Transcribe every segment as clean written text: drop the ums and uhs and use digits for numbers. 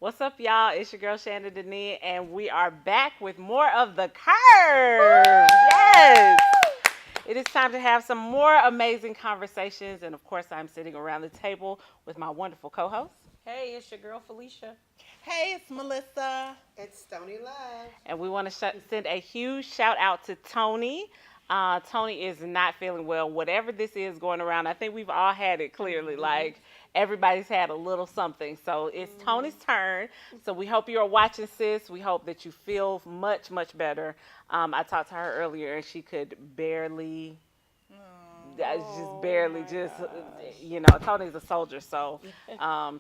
What's up, y'all? It's your girl Shannon Denise, and we are back with more of the Curve. Yes! It is time to have some more amazing conversations, and of course, I'm sitting around the table with my wonderful co-host. Hey, it's your girl Felicia. Hey, it's Melissa. It's Stony Love. And we want to send a huge shout out to Tony. Tony is not feeling well. Whatever this is going around, I think we've all had it clearly. Like everybody's had a little something. So it's Tony's turn. So we hope you are watching, sis. We hope that you feel much, much better. I talked to her earlier, and she could barely. Just barely, just Tony's a soldier, so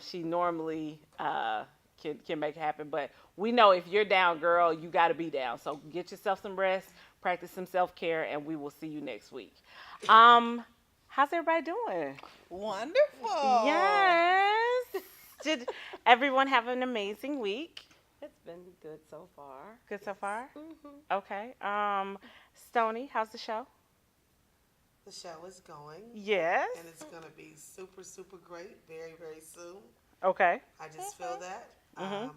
she normally can make it happen. But we know if you're down, girl, you got to be down. So get yourself some rest, practice some self-care, and we will see you next week. How's everybody doing? Wonderful. Yes. Did everyone have an amazing week? It's been good so far. Good so far? Mm-hmm. Okay. Stony, how's the show? The show is going. Yes. And it's going to be super, super great very, very soon. Okay. I just feel that. Mhm.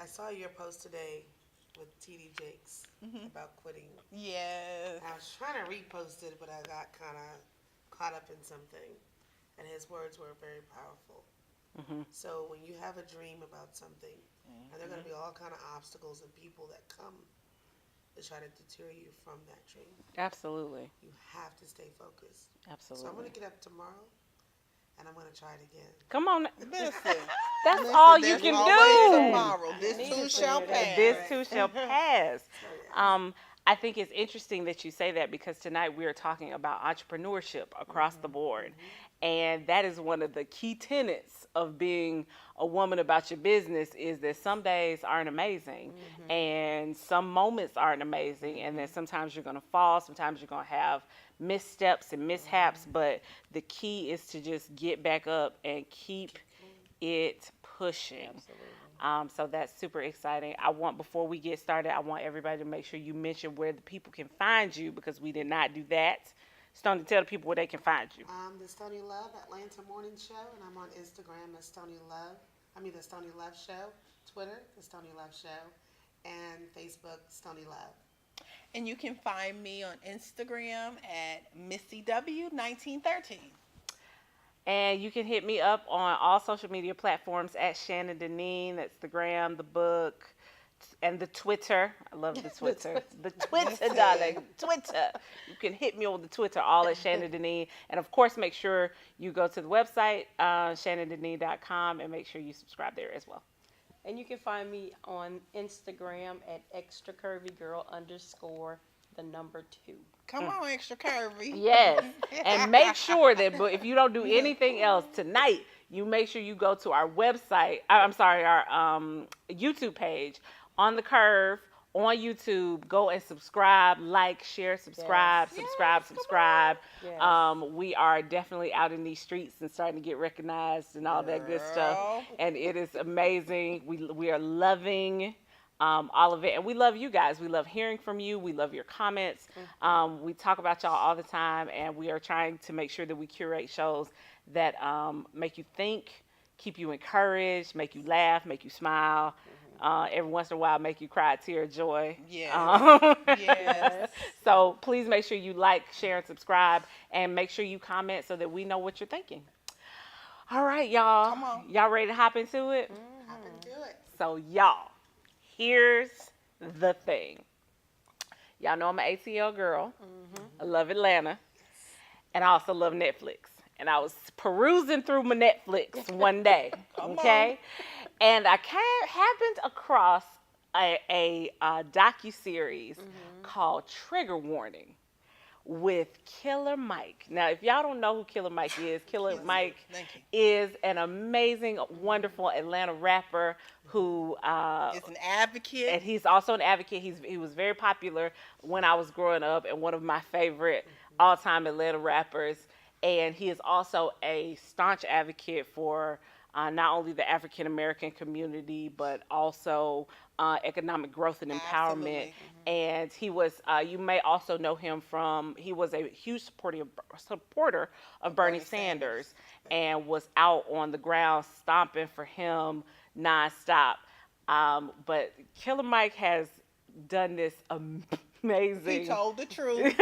I saw your post today with TD Jakes about quitting. Yes. I was trying to repost it, but I got kind of caught up in something. And his words were very powerful. So when you have a dream about something, and there are going to be all kind of obstacles and people that come to try to deter you from that dream. Absolutely. You have to stay focused. Absolutely. So I'm going to get up tomorrow, and I'm going to try it again. Come on. Listen. That's all you There's can always do. tomorrow. This Need too to shall figure pass. that This too shall pass. So, I think it's interesting that you say that because tonight we are talking about entrepreneurship across the board. And that is one of the key tenets of being a woman about your business is that some days aren't amazing and some moments aren't amazing. And then sometimes you're going to fall, sometimes you're going to have missteps and mishaps. But the key is to just get back up and keep it pushing. So that's super exciting. Before we get started, I want everybody to make sure you mention where the people can find you because we did not do that. Stony, tell the people where they can find you. the Stony Love Atlanta Morning Show, and I'm on Instagram as Stony Love. The Stony Love Show, Twitter, the Stony Love Show, and Facebook, Stony Love. And you can find me on Instagram at MissyW1913. And you can hit me up on all social media platforms at Shannon Deneen. That's the gram, the book, and the Twitter. I love the Twitter. The Twitter, darling. Twitter. You can hit me on the Twitter, all at Shannon Deneen. And of course, make sure you go to the website, shannondeneen.com, and make sure you subscribe there as well. And you can find me on Instagram at extracurvygirl_2. Come on, extra curvy. Yes. And make sure that if you don't do anything else tonight, you make sure you go to our website. Our YouTube page on the Curve on YouTube. Go and subscribe, like, share, subscribe, Yes. subscribe. Yes. We are definitely out in these streets and starting to get recognized and all that good stuff. Girl. And it is amazing. We are loving all of it. And we love you guys. We love hearing from you. We love your comments. We talk about y'all all the time, and we are trying to make sure that we curate shows that make you think, keep you encouraged, make you laugh, make you smile. Every once in a while, make you cry a tear of joy. Yes. Yes. So please make sure you like, share, and subscribe, and make sure you comment so that we know what you're thinking. All right, y'all. Come on. Y'all ready to hop into it? I can do it. So, y'all, here's the thing. Y'all know I'm an ATL girl. I love Atlanta. And I also love Netflix. And I was perusing through my Netflix one day. Okay? And I happened across a docuseries called Trigger Warning with Killer Mike. Now, if y'all don't know who Killer Mike is, Killer Mike is an amazing, wonderful Atlanta rapper who Is an advocate. and he's also an advocate. He was very popular when I was growing up and one of my favorite all-time Atlanta rappers. And he is also a staunch advocate for not only the African American community, but also economic growth and empowerment. Absolutely. And he was, you may also know him from, he was a huge supporter of Bernie Sanders and was out on the ground stomping for him nonstop. But Killer Mike has done this He amazing. told the truth.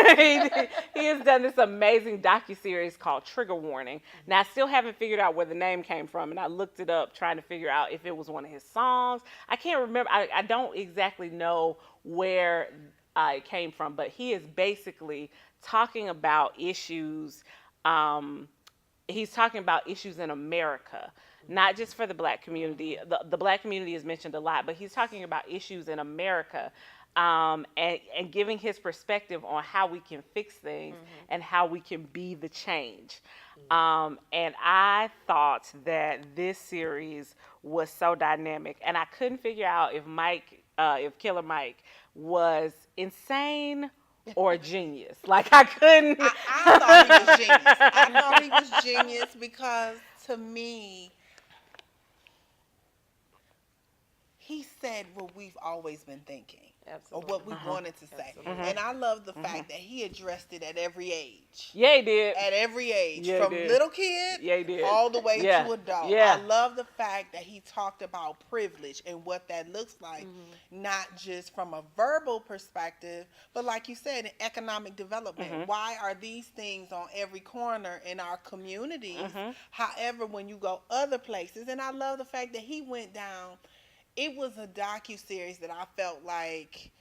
He has done this amazing docuseries called Trigger Warning. Now, I still haven't figured out where the name came from, and I looked it up trying to figure out if it was one of his songs. I can't remember. I don't exactly know where it came from, but he is basically talking about issues. Um, he's talking about issues in America, not just for the black community. The black community is mentioned a lot, but he's talking about issues in America, and giving his perspective on how we can fix things and how we can be the change. And I thought that this series was so dynamic, and I couldn't figure out if Killer Mike was insane or genius. Like I couldn't. I thought he was genius. I thought he was genius because to me, he said what we've always been thinking. Or Absolutely. what we wanted to say. Absolutely. And I love the fact that he addressed it at every age. Yeah, he did. At every age. Yeah, he From did. little kid Yeah, he did. all the way Yeah. to adult. Yeah. I love the fact that he talked about privilege and what that looks like, not just from a verbal perspective, but like you said, in economic development. Why are these things on every corner in our communities? However, when you go other places, and I love the fact that he went down, it was a docu-series that I felt like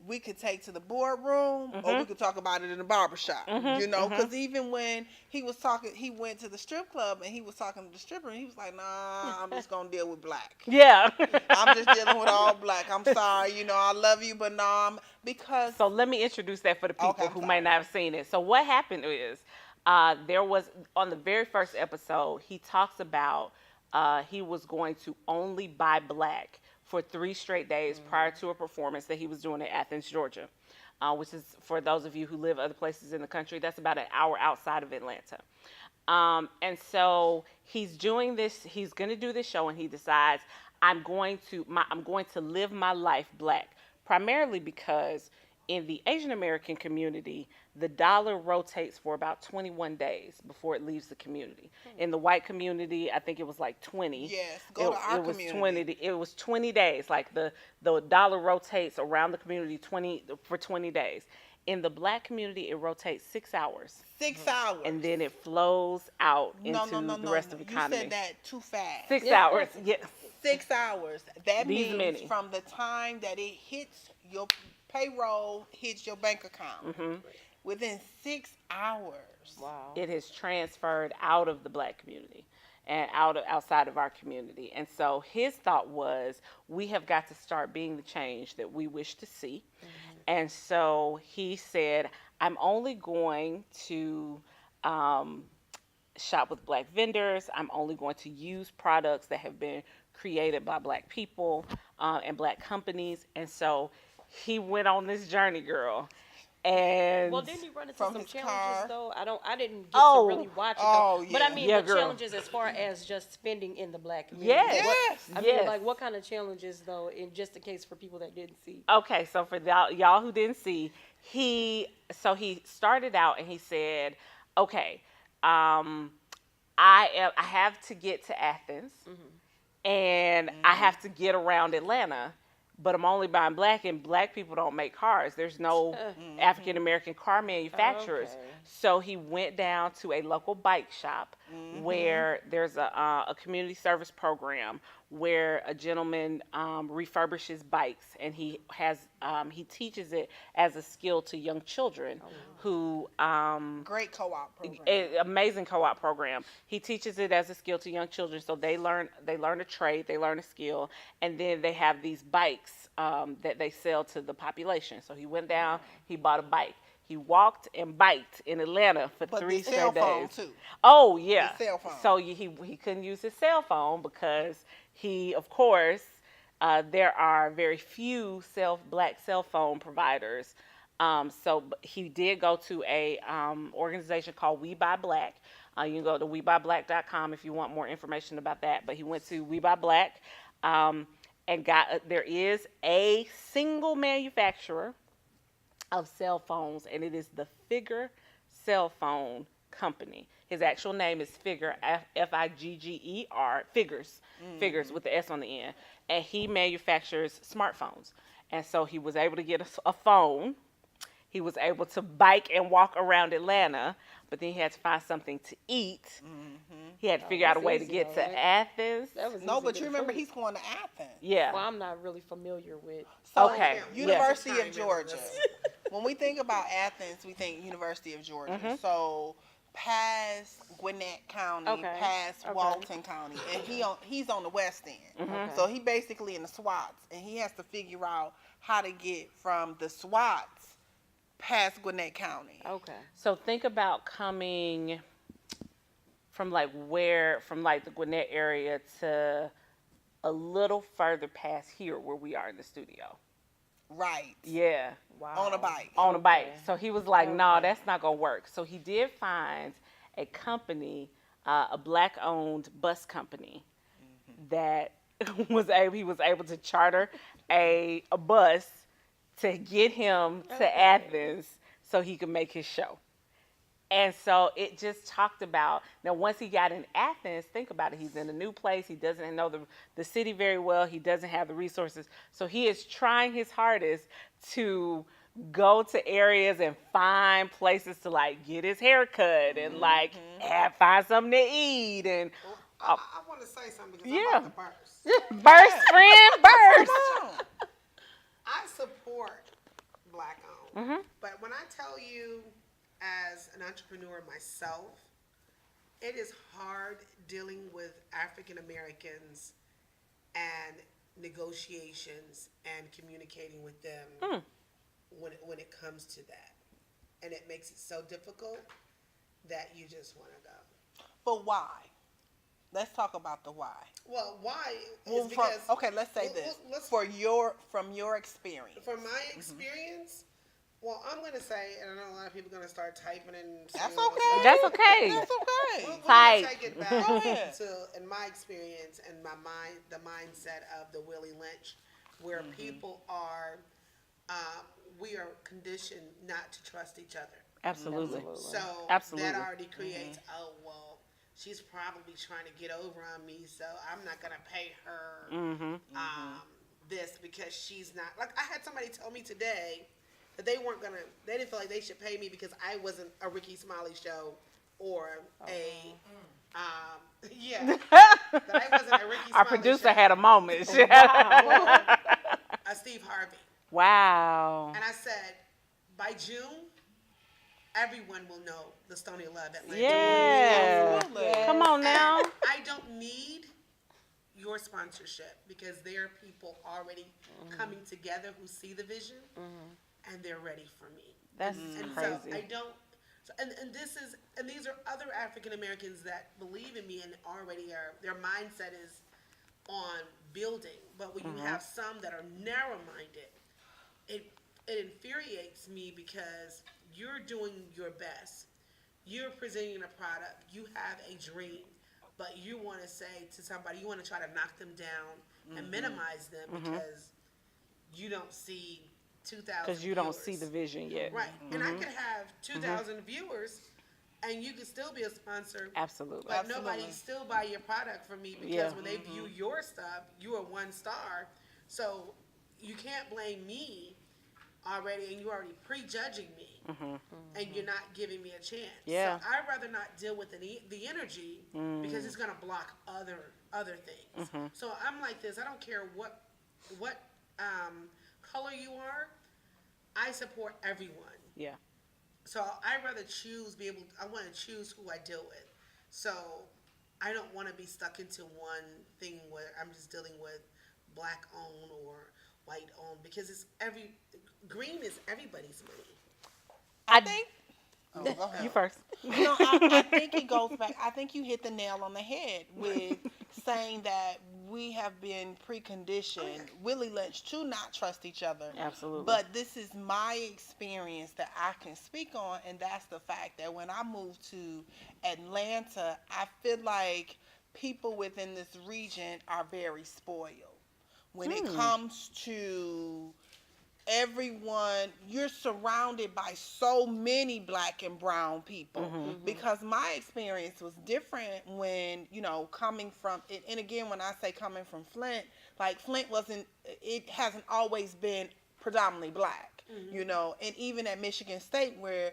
we could take to the boardroom or we could talk about it in the barbershop, you know, because even when he was talking, he went to the strip club and he was talking to the stripper and he was like, nah, I'm just going to deal with black. Yeah. I'm just dealing with all black. I'm sorry, you know, I love you, but nah, because... So let me introduce that for the people Okay, I'm who sorry. might not have seen it. So what happened is, there was, on the very first episode, he talks about he was going to only buy black for 3 straight days prior to a performance that he was doing in Athens, Georgia, which is, for those of you who live other places in the country, that's about an hour outside of Atlanta. And so he's doing this, he's going to do this show, and he decides, I'm going to live my life black, primarily because in the Asian American community, the dollar rotates for about 21 days before it leaves the community. In the white community, I think it was like 20. Yes, go to our it was community. 20. It was 20 days. Like the dollar rotates around the community 20 days. In the black community, it rotates 6 hours, 6 hours. and then it flows out into no, the rest of the economy. You said that too fast. 6 hours. Yeah. 6 hours. That These means many. from the time that it hits your payroll, hits your bank account, within 6 hours. Wow. It has transferred out of the black community and outside of our community. And so his thought was, we have got to start being the change that we wish to see. And so he said, I'm only going to shop with black vendors. I'm only going to use products that have been created by black people and black companies. And so he went on this journey, girl. And Well, didn't he run into From some his challenges car. though? I didn't get Oh. to really watch it Oh, though. But I yeah. mean, Yeah, the girl. challenges as far as just spending in the black community. Yes. Yes. I Yes. mean, like what kind of challenges though, in just in case for people that didn't see. Okay, so for y'all who didn't see, he started out and he said, okay, I have to get to Athens, and I have to get around Atlanta, but I'm only buying black, and black people don't make cars. There's no African American car manufacturers. Okay. So he went down to a local bike shop where there's a community service program where a gentleman refurbishes bikes, and he teaches it as a skill to young children who Great co-op program. amazing co-op program. He teaches it as a skill to young children, so they learn a trade, they learn a skill, and then they have these bikes that they sell to the population. So he went down, he bought a bike. He walked and biked in Atlanta for But 3 the straight cell phone days. too. Oh yeah. The cell phone. So he couldn't use his cell phone because he, of course, there are very few black cell phone providers. So he did go to a organization called We Buy Black. You can go to WeBuyBlack.com if you want more information about that. But he went to We Buy Black and there is a single manufacturer of cell phones, and it is the Figure cell phone company. His actual name is Figure, Figger, Figures with the S on the end. And he manufactures smartphones. And so he was able to get a phone. He was able to bike and walk around Atlanta, but then he had to find something to eat. He had to figure out a that's way to easy, get though. to Athens. That was No, easy but with you the remember food. he's going to Athens. Yeah. Well, I'm not really familiar with. So, Okay, University yeah. of Georgia. When we think about Athens, we think University of Georgia. So past Gwinnett County, Okay, past okay. Walton County, and he's on the west end. Okay. So he basically in the SWATs, and he has to figure out how to get from the SWATs past Gwinnett County. Okay. So think about coming from from like the Gwinnett area to a little further past here where we are in the studio. Right. Yeah. Wow. On a bike. On a bike. Okay. So he was like, "No, Okay. that's not gonna work." So he did find a company, a black-owned bus company, that he was able to charter a bus to get him to Okay. Athens so he could make his show. And so it just talked about, now once he got in Athens, think about it, he's in a new place, he doesn't know the city very well, he doesn't have the resources. So he is trying his hardest to go to areas and find places to like get his hair cut and like find something to eat and I want to say something because Yeah. I'm about to burst. burst, friend, burst. Come on. I support black owned, Mhm. but when I tell you, as an entrepreneur myself, it is hard dealing with African Americans and negotiations and communicating with them when it comes to that, and it makes it so difficult that you just want to go. But why? Let's talk about the why. Well, why? Well, Is because okay, let's say well, this. let's- From your experience. from my experience, well, I'm gonna say, and I know a lot of people are gonna start typing and That's saying all this okay. stuff. That's okay. That's okay. We're Type. gonna take it Go back ahead. to, in my experience and my mind, the mindset of the Willie Lynch, where people are, we are conditioned not to trust each other. Absolutely. So Absolutely. that already creates, oh well, she's probably trying to get over on me, so I'm not gonna pay her this because she's not. Like I had somebody tell me today that they didn't feel like they should pay me because I wasn't a Ricky Smiley show or a that I wasn't a Ricky Smiley Our producer show had a moment. or a Steve Harvey. Wow. And I said, by June, everyone will know the Stony Love Atlanta. Yeah. Absolutely. Come on now. And I don't need your sponsorship because there are people already coming together who see the vision and they're ready for me. That's And crazy. so I don't. So, and these are other African Americans that believe in me and already are. Their mindset is on building. But when you have some that are narrow-minded, it infuriates me because you're doing your best. You're presenting a product. You have a dream, but you want to say to somebody, you want to try to knock them down and minimize them because you don't see 2,000. Because you don't see the vision yet. Right. And I could have 2,000 viewers and you could still be a sponsor. Absolutely. But Absolutely. nobody still buy your product from me because Yeah. when they view your stuff, you are 1 star. So you can't blame me already, and you're already prejudging me, and you're not giving me a chance. Yeah. So I'd rather not deal with the energy because it's gonna block other things. So I'm like this. I don't care what color you are. I support everyone. Yeah. So I'd rather I want to choose who I deal with. So I don't want to be stuck into one thing where I'm just dealing with black owned or white owned because green is everybody's money. I think. Oh, go ahead. You first. No, I think it goes back. I think you hit the nail on the head with saying that we have been preconditioned, Willie Lynch, to not trust each other. Absolutely. But this is my experience that I can speak on, and that's the fact that when I moved to Atlanta, I feel like people within this region are very spoiled when it comes to everyone, you're surrounded by so many black and brown people, because my experience was different when, coming from it. And again, when I say coming from Flint, like Flint it hasn't always been predominantly black, and even at Michigan State, where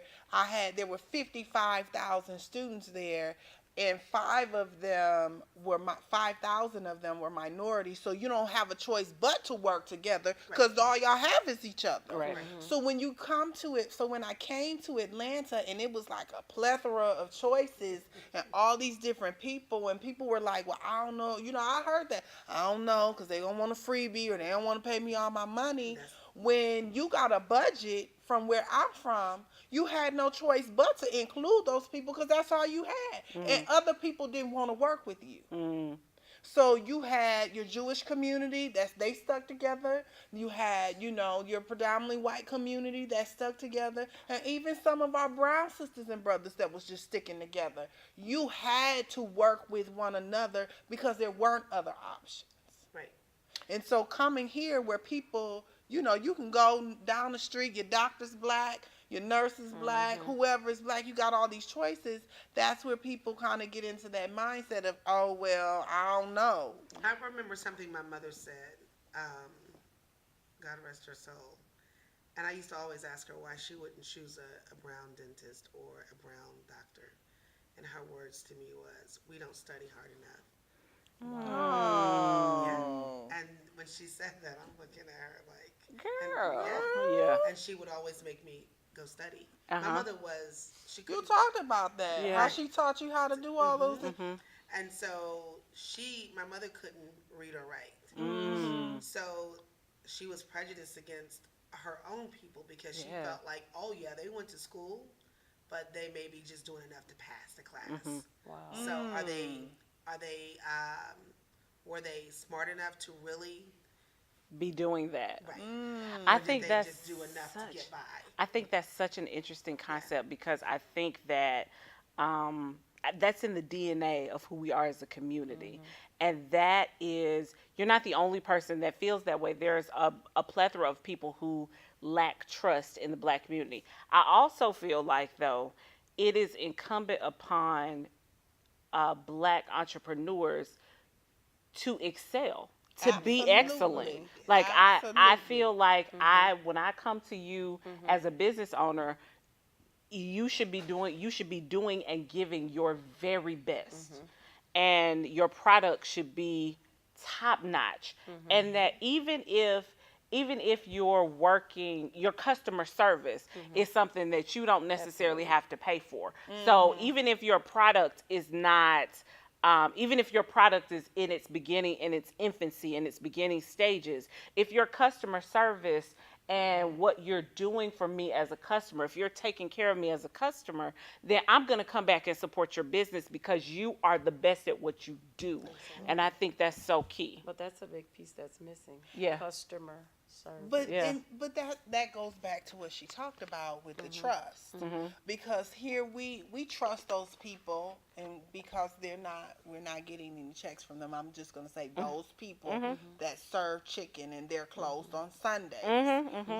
there were 55,000 students there, and 5,000 of them were minorities. So you don't have a choice but to work together, because all y'all have is each other. Right. So when you come to it, so when I came to Atlanta, and it was like a plethora of choices and all these different people, and people were like, well, I don't know. I heard that. I don't know, because they don't want a freebie, or they don't want to pay me all my money. When you got a budget from where I'm from, you had no choice but to include those people, because that's all you had. And other people didn't want to work with you. So you had your Jewish community they stuck together. You had, your predominantly white community that stuck together. And even some of our brown sisters and brothers that was just sticking together. You had to work with one another because there weren't other options. Right. And so coming here where people, you can go down the street, your doctor's black, your nurse is black, whoever is black, you got all these choices. That's where people kind of get into that mindset of, oh, well, I don't know. I remember something my mother said, God rest her soul. And I used to always ask her why she wouldn't choose a brown dentist or a brown doctor. And her words to me was, we don't study hard enough. Oh. Yeah. And when she said that, I'm looking at her like, Girl. yeah. And she would always make me go study. My mother she You couldn't. talked about that. Yeah. How she taught you how to do all those things. And so my mother couldn't read or write. So she was prejudiced against her own people because she felt like, oh yeah, they went to school, but they may be just doing enough to pass the class. Wow. So were they smart enough to really Be doing that. right? I Or did think they that's just do enough to get by? I think that's such an interesting concept, because I think that that's in the DNA of who we are as a community. And that is, you're not the only person that feels that way. There's a plethora of people who lack trust in the black community. I also feel like, though, it is incumbent upon black entrepreneurs to excel, to be Absolutely. excellent. Like I Absolutely. feel like when I come to you as a business owner, you should be doing and giving your very best. And your product should be top notch. And that even if you're working, your customer service is something that you don't necessarily have to pay for. So even if your product is not, even if your product is in its infancy, in its beginning stages, if your customer service and what you're doing for me as a customer, if you're taking care of me as a customer, then I'm going to come back and support your business because you are the best at what you do. And I think that's so key. But that's a big piece that's missing. Yeah. Customer service. But Yeah. but that goes back to what she talked about with the trust, because here we trust those people, and because we're not getting any checks from them. I'm just gonna say those people that serve chicken and they're closed on Sundays.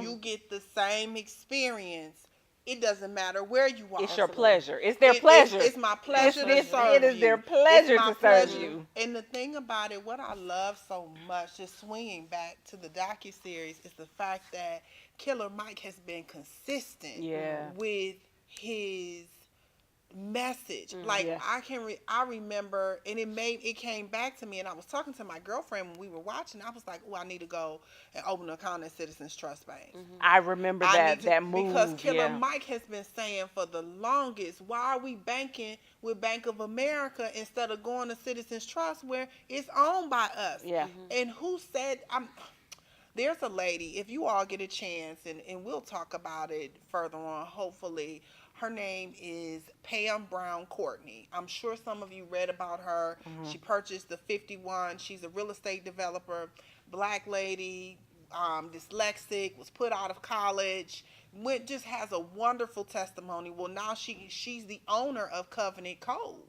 You get the same experience. It doesn't matter where you are. It's your pleasure. It's their pleasure. It's my pleasure to serve It is you. their pleasure It's my to serve pleasure. you. And the thing about it, what I love so much, just swinging back to the docuseries, is the fact that Killer Mike has been consistent Yeah. with his message. Like Yeah. I remember, and it came back to me, and I was talking to my girlfriend when we were watching. I was like, oh, I need to go and open an account at Citizens Trust Bank. I remember that move. Because Killer yeah. Mike has been saying for the longest, why are we banking with Bank of America instead of going to Citizens Trust where it's owned by us? Yeah. And who said, there's a lady, if you all get a chance, and we'll talk about it further on, hopefully. Her name is Pam Brown Courtney. I'm sure some of you read about her. She purchased the 51. She's a real estate developer, black lady, dyslexic, was put out of college, just has a wonderful testimony. Well, now she's the owner of Covenant Cove.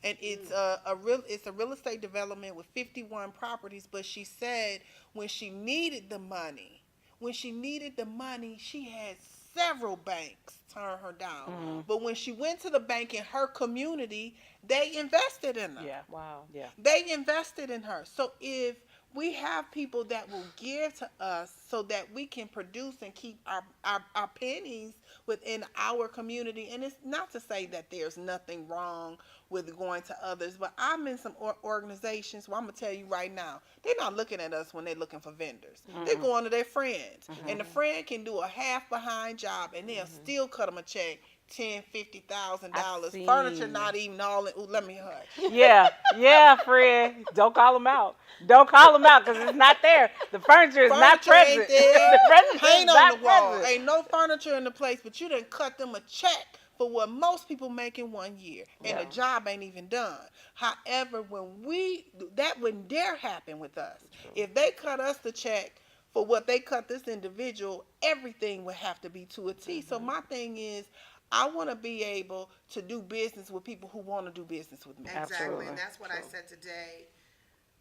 And it's a real estate development with 51 properties. But she said when she needed the money, when she needed the money, she had several banks turn her down. But when she went to the bank in her community, they invested in her. Yeah. Wow. Yeah. They invested in her. So if we have people that will give to us so that we can produce and keep our pennies within our community. And it's not to say that there's nothing wrong with going to others, but I'm in some organizations where I'm going to tell you right now, they're not looking at us when they're looking for vendors. They're going to their friends. And the friend can do a half behind job and they'll still cut them a check. $10,000, $50,000. seen- Furniture not even all in. Ooh, let me hush. Yeah, Fred. Don't call them out. Don't call them out because it's not there. The furniture is not Furniture present. ain't there. The furniture is Paint on not the wall. present. Ain't no furniture in the place, but you done cut them a check for what most people make in 1 year, and the job ain't even done. However, when dare happen with us, if they cut us the check for what they cut this individual, everything would have to be to a T. So my thing is, I want to be able to do business with people who want to do business with me. Exactly, Absolutely. and that's what I said today.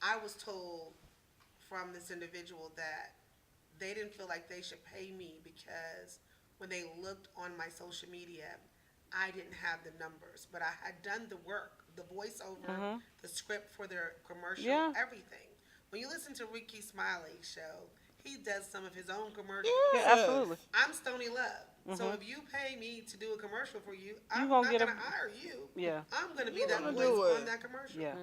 I was told from this individual that they didn't feel like they should pay me because when they looked on my social media, I didn't have the numbers, but I had done the work, the voiceover, the script for their commercial, Yeah. everything. When you listen to Ricky Smiley's show, he does some of his own commercials. Yeah, absolutely. I'm Stony Love. So if you pay me to do a commercial for you, I'm gonna not get going to hire you. Yeah. I'm going to be You that gonna voice do it. on that commercial. Yeah.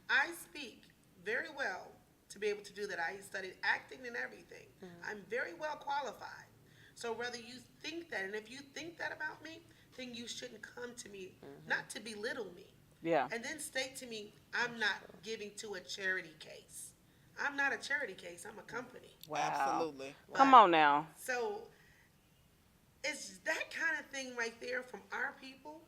I speak very well to be able to do that. I studied acting and everything. I'm very well qualified. So whether you think that, and if you think that about me, then you shouldn't come to me, not to belittle me. Yeah. And then state to me, I'm not giving to a charity case. I'm not a charity case. I'm a company. Wow. Absolutely. Come on now. So it's that kind of thing right there from our people,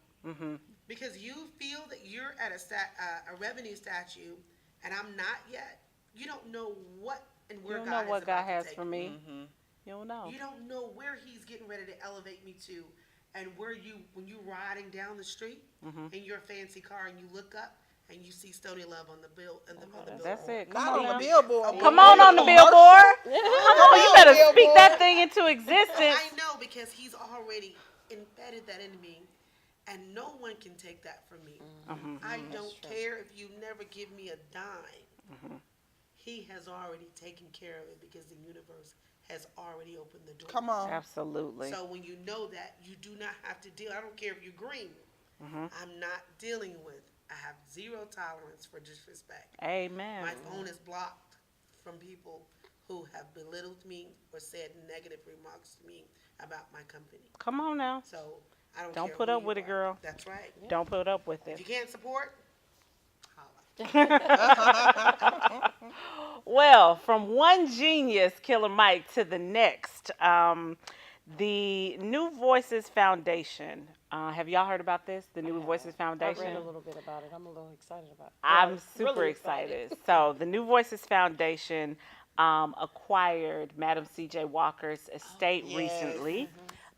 because you feel that you're at a revenue statue and I'm not yet. You don't know what and where You don't God know what is God about to has take for me. me. You don't know. You don't know where He's getting ready to elevate me to, and where when you riding down the street in your fancy car and you look up and you see Stony Love on the bill on the billboard. That's it. Come Not on on the now. billboard. Come on the billboard. Come on, you better speak that thing into existence. I know, because He's already embedded that in me, and no one can take that from me. I don't care if you never give me a dime. He has already taken care of it because the universe has already opened the door. Come on. Absolutely. So when you know that, you do not have to deal. I don't care if you're green. I'm not dealing with. I have zero tolerance for disrespect. Amen. My phone is blocked from people who have belittled me or said negative remarks to me about my company. Come on now. So I don't Don't care put who up you with it, are. girl. That's right. Don't put up with If it. you can't support, holla. Well, from one genius, Killer Mike, to the next, the New Voices Foundation. Have y'all heard about this? The New Voices I Foundation? read a little bit about it. I'm a little excited about it. I'm Well, super really excited. So, the New Voices Foundation acquired Madam C.J. Walker's estate Yes. recently,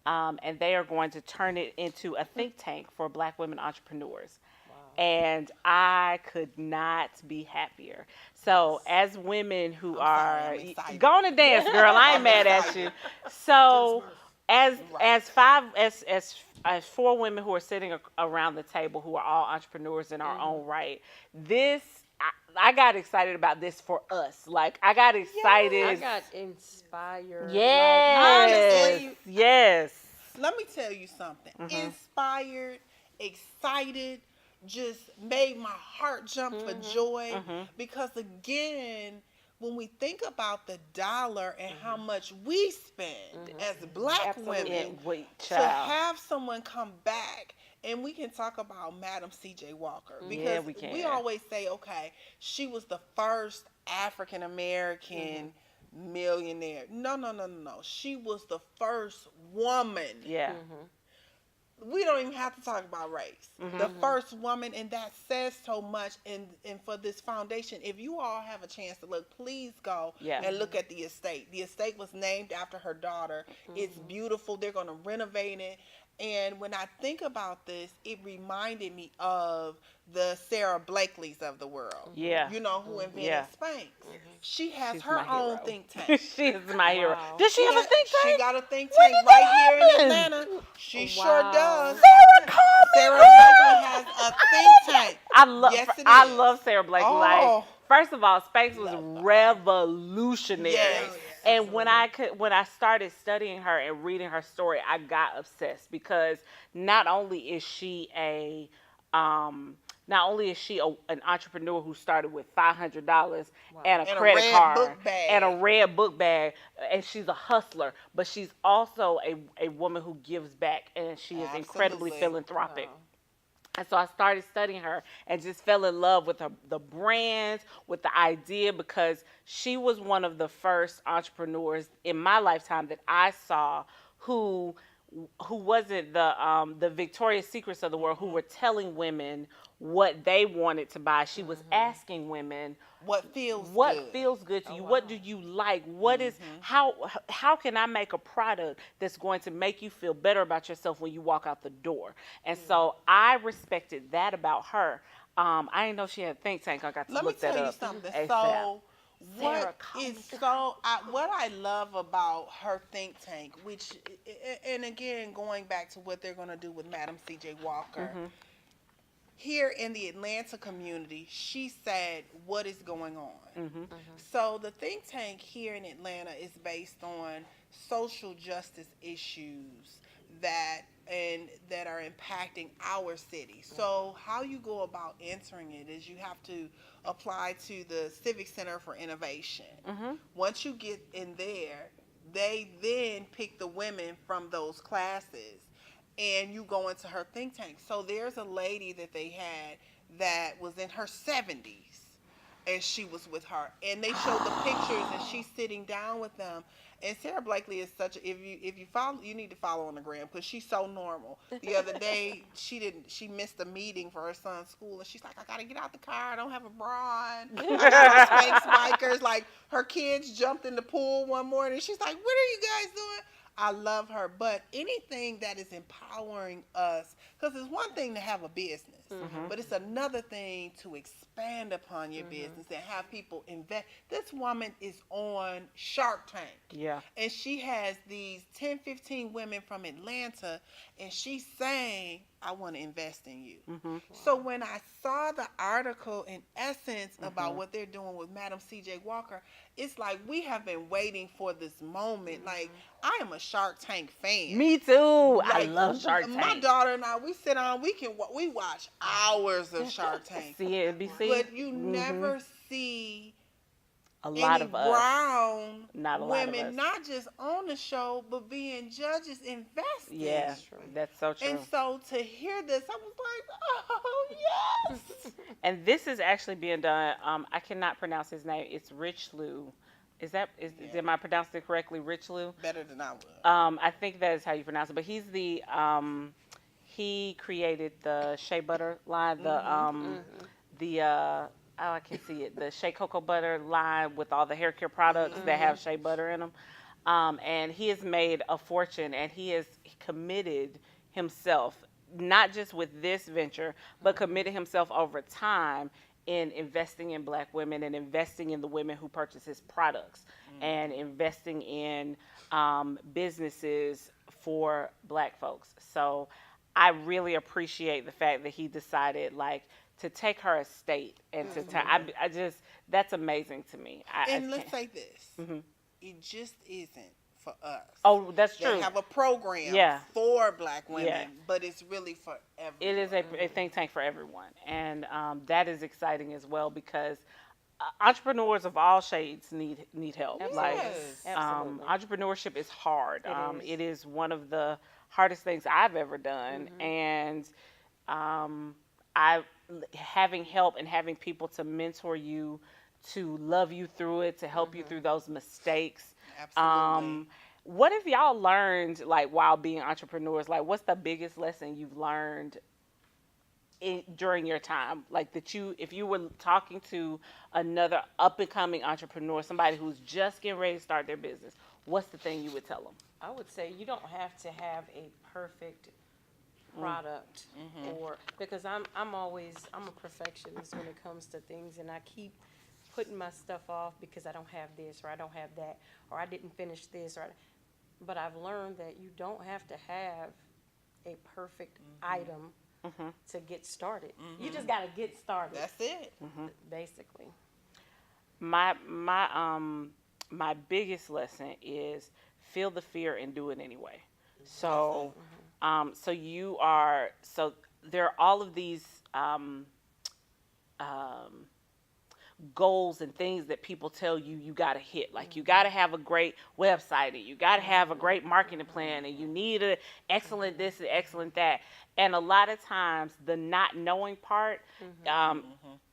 and they are going to turn it into a think tank for Black women entrepreneurs. And I could not be happier. So, as women who I'm excited. go on and dance, girl, I ain't mad at you. So, as four women who are sitting around the table who are all entrepreneurs in our own right, I got excited about this for us. Like, I got excited. I got inspired. Yes. honestly, Yes. Let me tell you something. Inspired, excited, just made my heart jump for joy. Because again, when we think about the dollar and how much we spend as Black women, Wait, to child. have someone come back, and we can talk about Madam C.J. Walker, because Yeah, we can. always say, okay, she was the first African American millionaire. No. She was the first woman. Yeah. We don't even have to talk about race. The first woman, and that says so much. And for this foundation, if you all have a chance to look, please go and look at the estate. The estate was named after her daughter. It's beautiful. They're going to renovate it. And when I think about this, it reminded me of the Sarah Blakeley's of the world. Yeah. You know, who invented Yeah. Spanx. She has She's her my own hero. think tank. She is my hero. Wow. Does she have a think She tank? got a think When tank did that right here in happen? Atlanta. She sure Wow. does. Sarah, call me. Sarah Blakely has a think tank. I love. Yes, it I is. love Sarah Blakely. Oh. Like, first of all, Spanx was revolutionary. Yes. And when I started studying her and reading her story, I got obsessed because not only is she an entrepreneur who started with $500 and a And a credit red card book bag. and a red book bag, and she's a hustler, but she's also a woman who gives back, and she is incredibly Absolutely. philanthropic. Wow. And so I started studying her and just fell in love with the brands, with the idea, because she was one of the first entrepreneurs in my lifetime that I saw who wasn't the Victoria's Secrets of the world, who were telling women what they wanted to buy. She was asking women What feels what good. feels good to you. wow. What do you like? What is how can I make a product that's going to make you feel better about yourself when you walk out the door? And so I respected that about her. I didn't know she had a think tank. I got to Let me look that tell you up. something. ASAP. So, Sarah, what call is me. what I love about her think tank, which, and again, going back to what they're going to do with Madam C.J. Walker, here in the Atlanta community, she said, what is going on? So the think tank here in Atlanta is based on social justice issues that are impacting our city. So how you go about entering it is you have to apply to the Civic Center for Innovation. Once you get in there, they then pick the women from those classes and you go into her think tank. So there's a lady that they had that was in her 70s and she was with her, and they showed the pictures and she's sitting down with them. And Sarah Blakely is such a, if you follow, you need to follow on the gram because she's so normal. The other day she missed a meeting for her son's school and she's like, I gotta get out the car, I don't have a bra on, I got Spanx bikers. Like, her kids jumped in the pool one morning, she's like, what are you guys doing? I love her. But anything that is empowering us, because it's one thing to have a business, but it's another thing to expand upon your business and have people invest. This woman is on Shark Tank. Yeah. And she has these 10, 15 women from Atlanta, and she's saying, I want to invest in you. So when I saw the article, in essence, about what they're doing with Madam C.J. Walker, it's like we have been waiting for this moment. Like, I am a Shark Tank fan. Me too. I Like, love Shark Tank. My daughter and I, we sit on, we watch hours of Shark Tank. CNBC. But you never see a lot any of us. brown Not a lot of women, us. not just on the show, but being judges, investing. Yeah, that's so true. And so to hear this, I was like, oh, yes. And this is actually being done. I cannot pronounce his name. It's Rich Lou. Am I pronouncing it correctly? Rich Lou? Better than I would. I think that is how you pronounce it. But he's he created the Shea Butter line, I can see it, the Shea Cocoa Butter line with all the hair care products that have shea butter in them. And he has made a fortune, and he has committed himself, not just with this venture, but committed himself over time in investing in Black women and investing in the women who purchase his products and investing in businesses for Black folks. So I really appreciate the fact that he decided, like, to take her estate and I just, that's amazing to me. Let's say this. It just isn't for us. Oh, that's true. They have a program for Black women, but it's really for everyone. It is a think tank for everyone. And that is exciting as well, because entrepreneurs of all shades need help. Yes. Like, Absolutely. entrepreneurship is hard. It is. It is one of the hardest things I've ever done. And having help and having people to mentor you, to love you through it, to help you through those mistakes. Absolutely. What have y'all learned, like, while being entrepreneurs? Like, what's the biggest lesson you've learned during your time? Like, if you were talking to another up-and-coming entrepreneur, somebody who's just getting ready to start their business, what's the thing you would tell them? I would say you don't have to have a perfect product, or because I'm a perfectionist when it comes to things, and I keep putting my stuff off because I don't have this or I don't have that or I didn't finish this but I've learned that you don't have to have a perfect item to get started. You just got to get started. That's it. Basically. My biggest lesson is feel the fear and do it anyway. So so there are all of these um, goals and things that people tell you you got to hit. Like you got to have a great website and you got to have a great marketing plan and you need a excellent this and excellent that. And a lot of times the not knowing part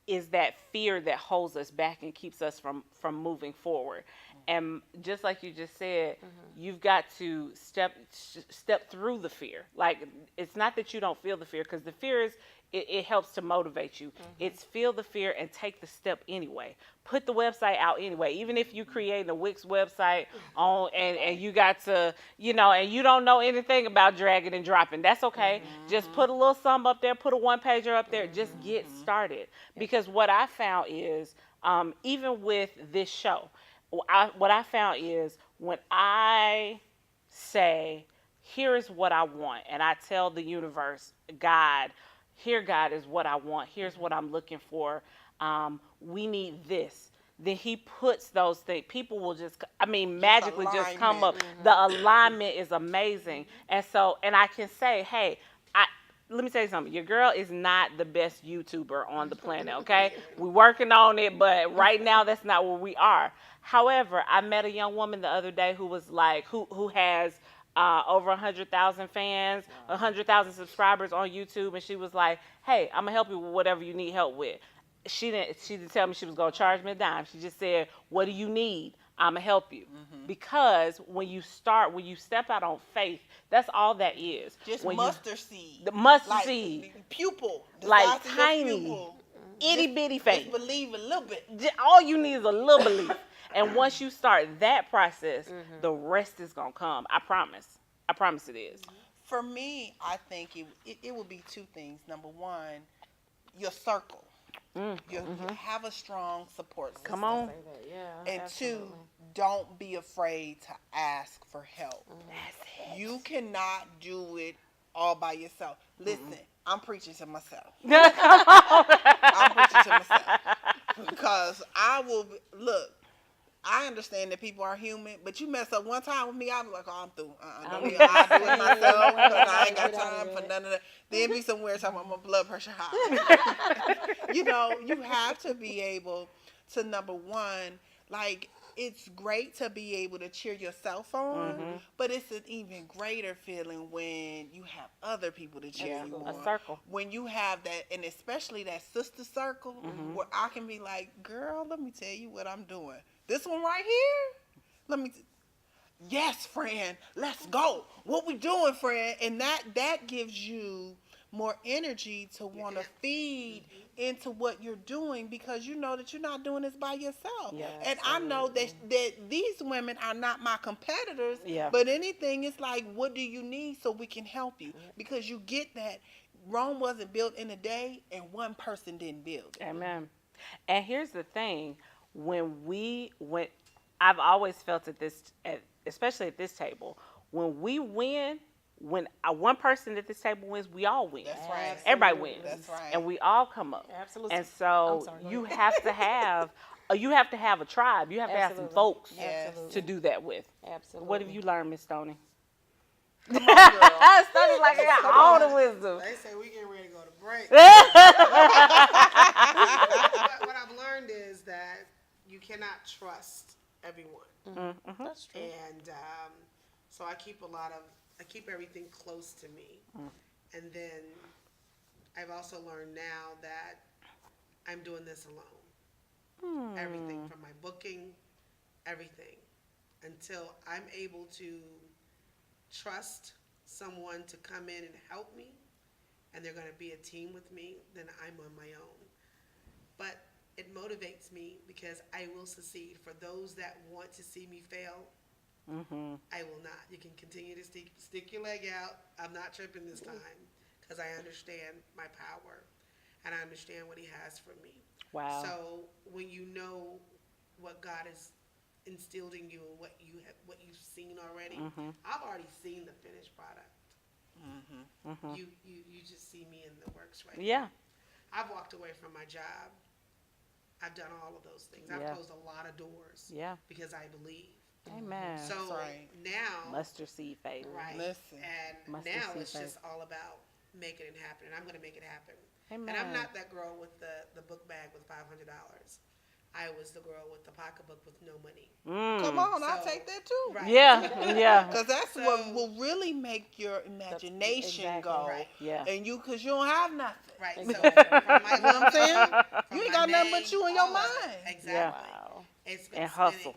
is that fear that holds us back and keeps us from moving forward. And just like you just said, you've got to step through the fear. Like it's not that you don't feel the fear, because the fear is it helps to motivate you. It's feel the fear and take the step anyway. Put the website out anyway. Even if you create a Wix website on and you got to, and you don't know anything about dragging and dropping, that's okay. Just put a little something up there, put a one pager up there, just get started. Because what I found is, even with this show, what I found is when I say, here is what I want, and I tell the universe, God, here, God, is what I want. Here's what I'm looking for. We need this. Then he puts those things. People will magically just come up. The alignment is amazing. And I can say, hey, let me tell you something. Your girl is not the best YouTuber on the planet, okay? We're working on it, but right now that's not where we are. However, I met a young woman the other day who was like, who has over 100,000 fans, 100,000 subscribers on YouTube, and she was like, "Hey, I'm gonna help you with whatever you need help with." She didn't tell me she was gonna charge me a dime. She just said, "What do you need? I'm gonna help you." Because when you step out on faith, that's all that is. Just when mustard seed. The mustard seed, pupil, like tiny, itty bitty faith. Just believe a little bit. All you need is a little belief. And once you start that process, the rest is going to come. I promise. I promise it is. For me, I think it would be two things. Number one, your circle. You have a strong support system. Come on. Yeah, and absolutely. two, don't be afraid to ask for help. That's it. You cannot do it all by yourself. Listen, I'm preaching to myself. Come on. I'm preaching to myself. Because I understand that people are human, but you mess up one time with me, I'll be like, oh, I'm through. I'll do it myself because I ain't got time for none of that. Then be somewhere talking about my blood pressure high. You have to be able to, number one, like, it's great to be able to cheer yourself on, but it's an even greater feeling when you have other people to cheer you on. A circle. When you have that, and especially that sister circle, where I can be like, girl, let me tell you what I'm doing. This one right here, yes, friend, let's go. What we doing, friend? And that gives you more energy to want to feed into what you're doing, because you know that you're not doing this by yourself. Yeah, and I know that these women are not my competitors, Yeah. but anything, it's like, what do you need so we can help you? Because you get that Rome wasn't built in a day and one person didn't build it. Amen. And here's the thing. When I've always felt especially at this table, when we win, when one person at this table wins, we all win. That's right. Everybody wins. That's right. And we all come up. Absolutely. And so I'm sorry, go you ahead. have to have a tribe. You have to have some Absolutely. folks Yes. to do that with. Absolutely. What have you learned, Miss Stoney? Come on, girl. Stoney's like, I got all the wisdom. They say we getting ready to go to break. What I've learned is that you cannot trust everyone. That's true. And so I keep everything close to me. And then I've also learned now that I'm doing this alone. Everything from my booking, everything. Until I'm able to trust someone to come in and help me, and they're going to be a team with me, then I'm on my own. But it motivates me because I will succeed. For those that want to see me fail, I will not. You can continue to stick your leg out. I'm not tripping this time. because I understand my power and I understand what He has for me. Wow. So when you know what God has instilled in you and what you've seen already, I've already seen the finished product. You just see me in the works right Yeah. now. I've walked away from my job. I've done all of those things. I've Yeah. closed a lot of doors Yeah. because I believe. Amen. So That's right. now, Mustard seed faith. right, Listen. and Mustard now seed it's faith. just all about making it happen, and I'm going to make it happen. Amen. And I'm not that girl with the book bag with $500. I was the girl with the pocketbook with no money. Come on, I'll So- take that too. Right. Yeah. Yeah. Because that's So- what will really make your imagination exactly go. Right. Yeah. And you, because you don't have nothing. Right. So Exactly. from my, You know what I'm saying? from You ain't my got nothing but name, you in your all of it. mind. Exactly. Yeah. Wow. It's been And spinning. hustle.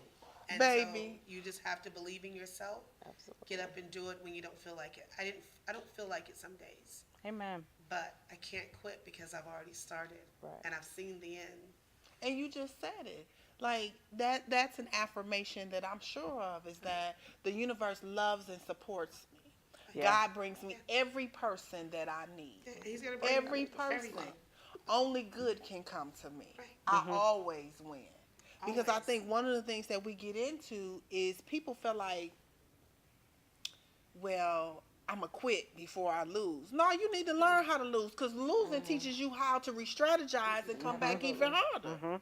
And Baby. so you just have to believe in yourself. Absolutely. Get up and do it when you don't feel like it. I don't feel like it some days, Amen. but I can't quit because I've already started Right. and I've seen the end. And you just said it. Like that's an affirmation that I'm sure of, is that the universe loves and supports me. Yeah. God brings me every person that I need. Yeah, He's gonna bring Every person. everything. Only good can come to me. Right. I always win. Because I Always. think one of the things that we get into is people feel like, well, I'm going to quit before I lose. No, you need to learn how to lose, because losing teaches you how to re-strategize and come back even harder.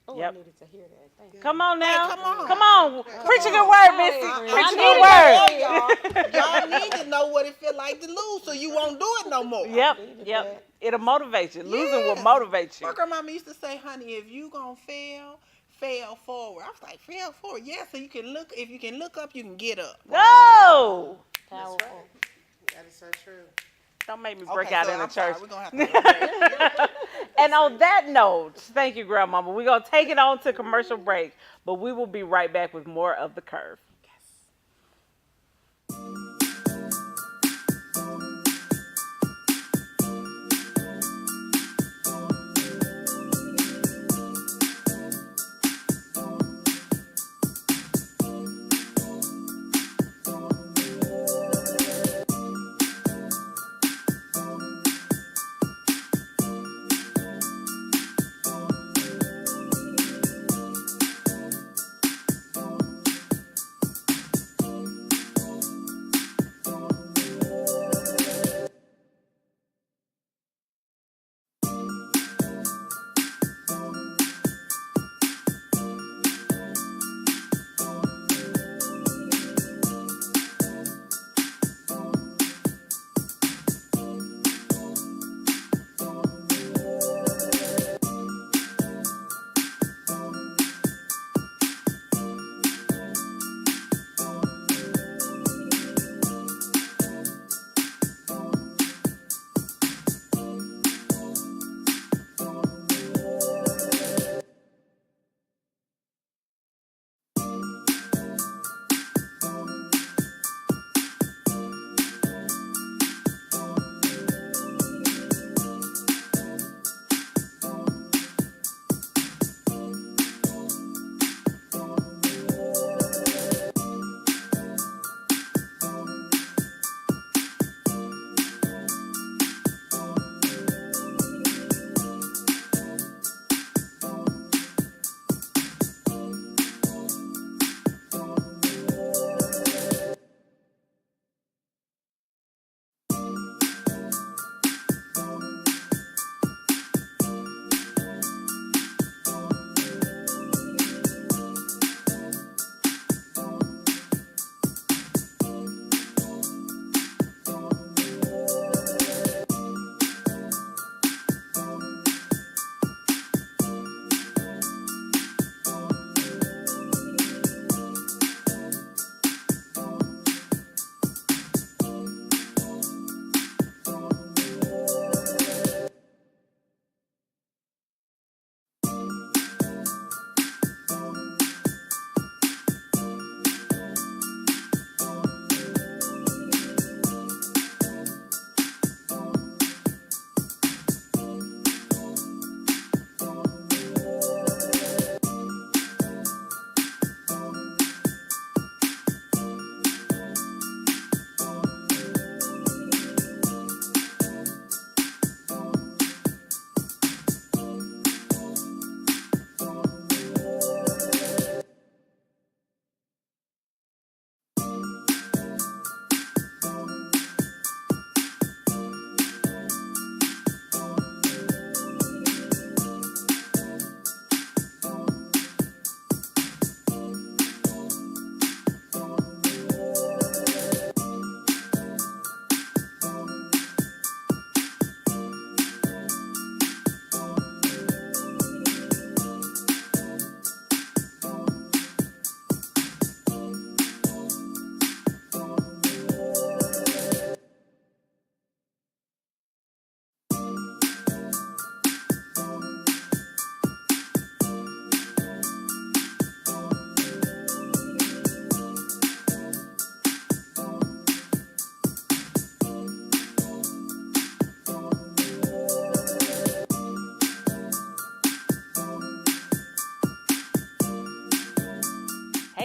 Oh, Yep. I needed to hear that. Thank you. Come on now. Hey, come on. Come on. Preach a on. good word, I Missy. agree. Preach a I good know word. y'all need to know what it feel like to lose, so you won't do it no more. Yep. needed Yep. that. It'll motivate you. Losing will Yeah. motivate you. My grandmama used to say, honey, if you gonna fail forward. I was like, fail forward? Yeah, so you can look, if you can look up, you can get up. No. Powerful. That's right. That is so true. Don't make me break Okay, out so in the I'm sorry, church. we're gonna have to And on that note, thank you, Grandmama. We're going to take it on to commercial break, but we will be right back with more of The Curve.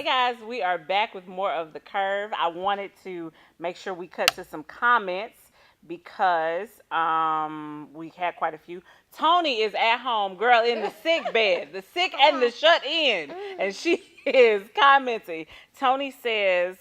guys, we are back with more of the Curve. I wanted to make sure we cut to some comments because we had quite a few. Tony is at home, girl, in the sick bed, the sick and the shut in, and she is commenting. Tony says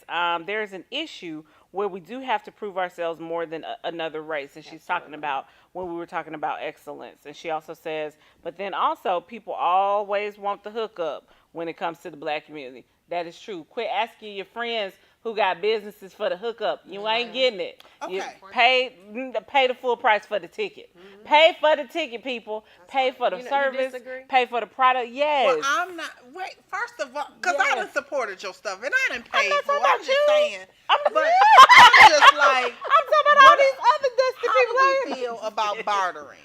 there is an issue where we do have to prove ourselves more than another race, and she's talking about when we were talking about excellence. And she also says, but then also people always want the hookup when it comes to the black community. That is true. Quit asking your friends who got businesses for the hookup. You ain't getting it. You Okay. pay the full price for the ticket. Pay for the ticket, people. Pay for the You service. disagree? Pay for the product. Yes. Well, I'm not. Wait, first of all, because I done supported your stuff and I done paid not for it. talking I'm about just you. saying. I'm, But I'm just like, I'm talking about all what- these other dusty how people. do we feel about bartering?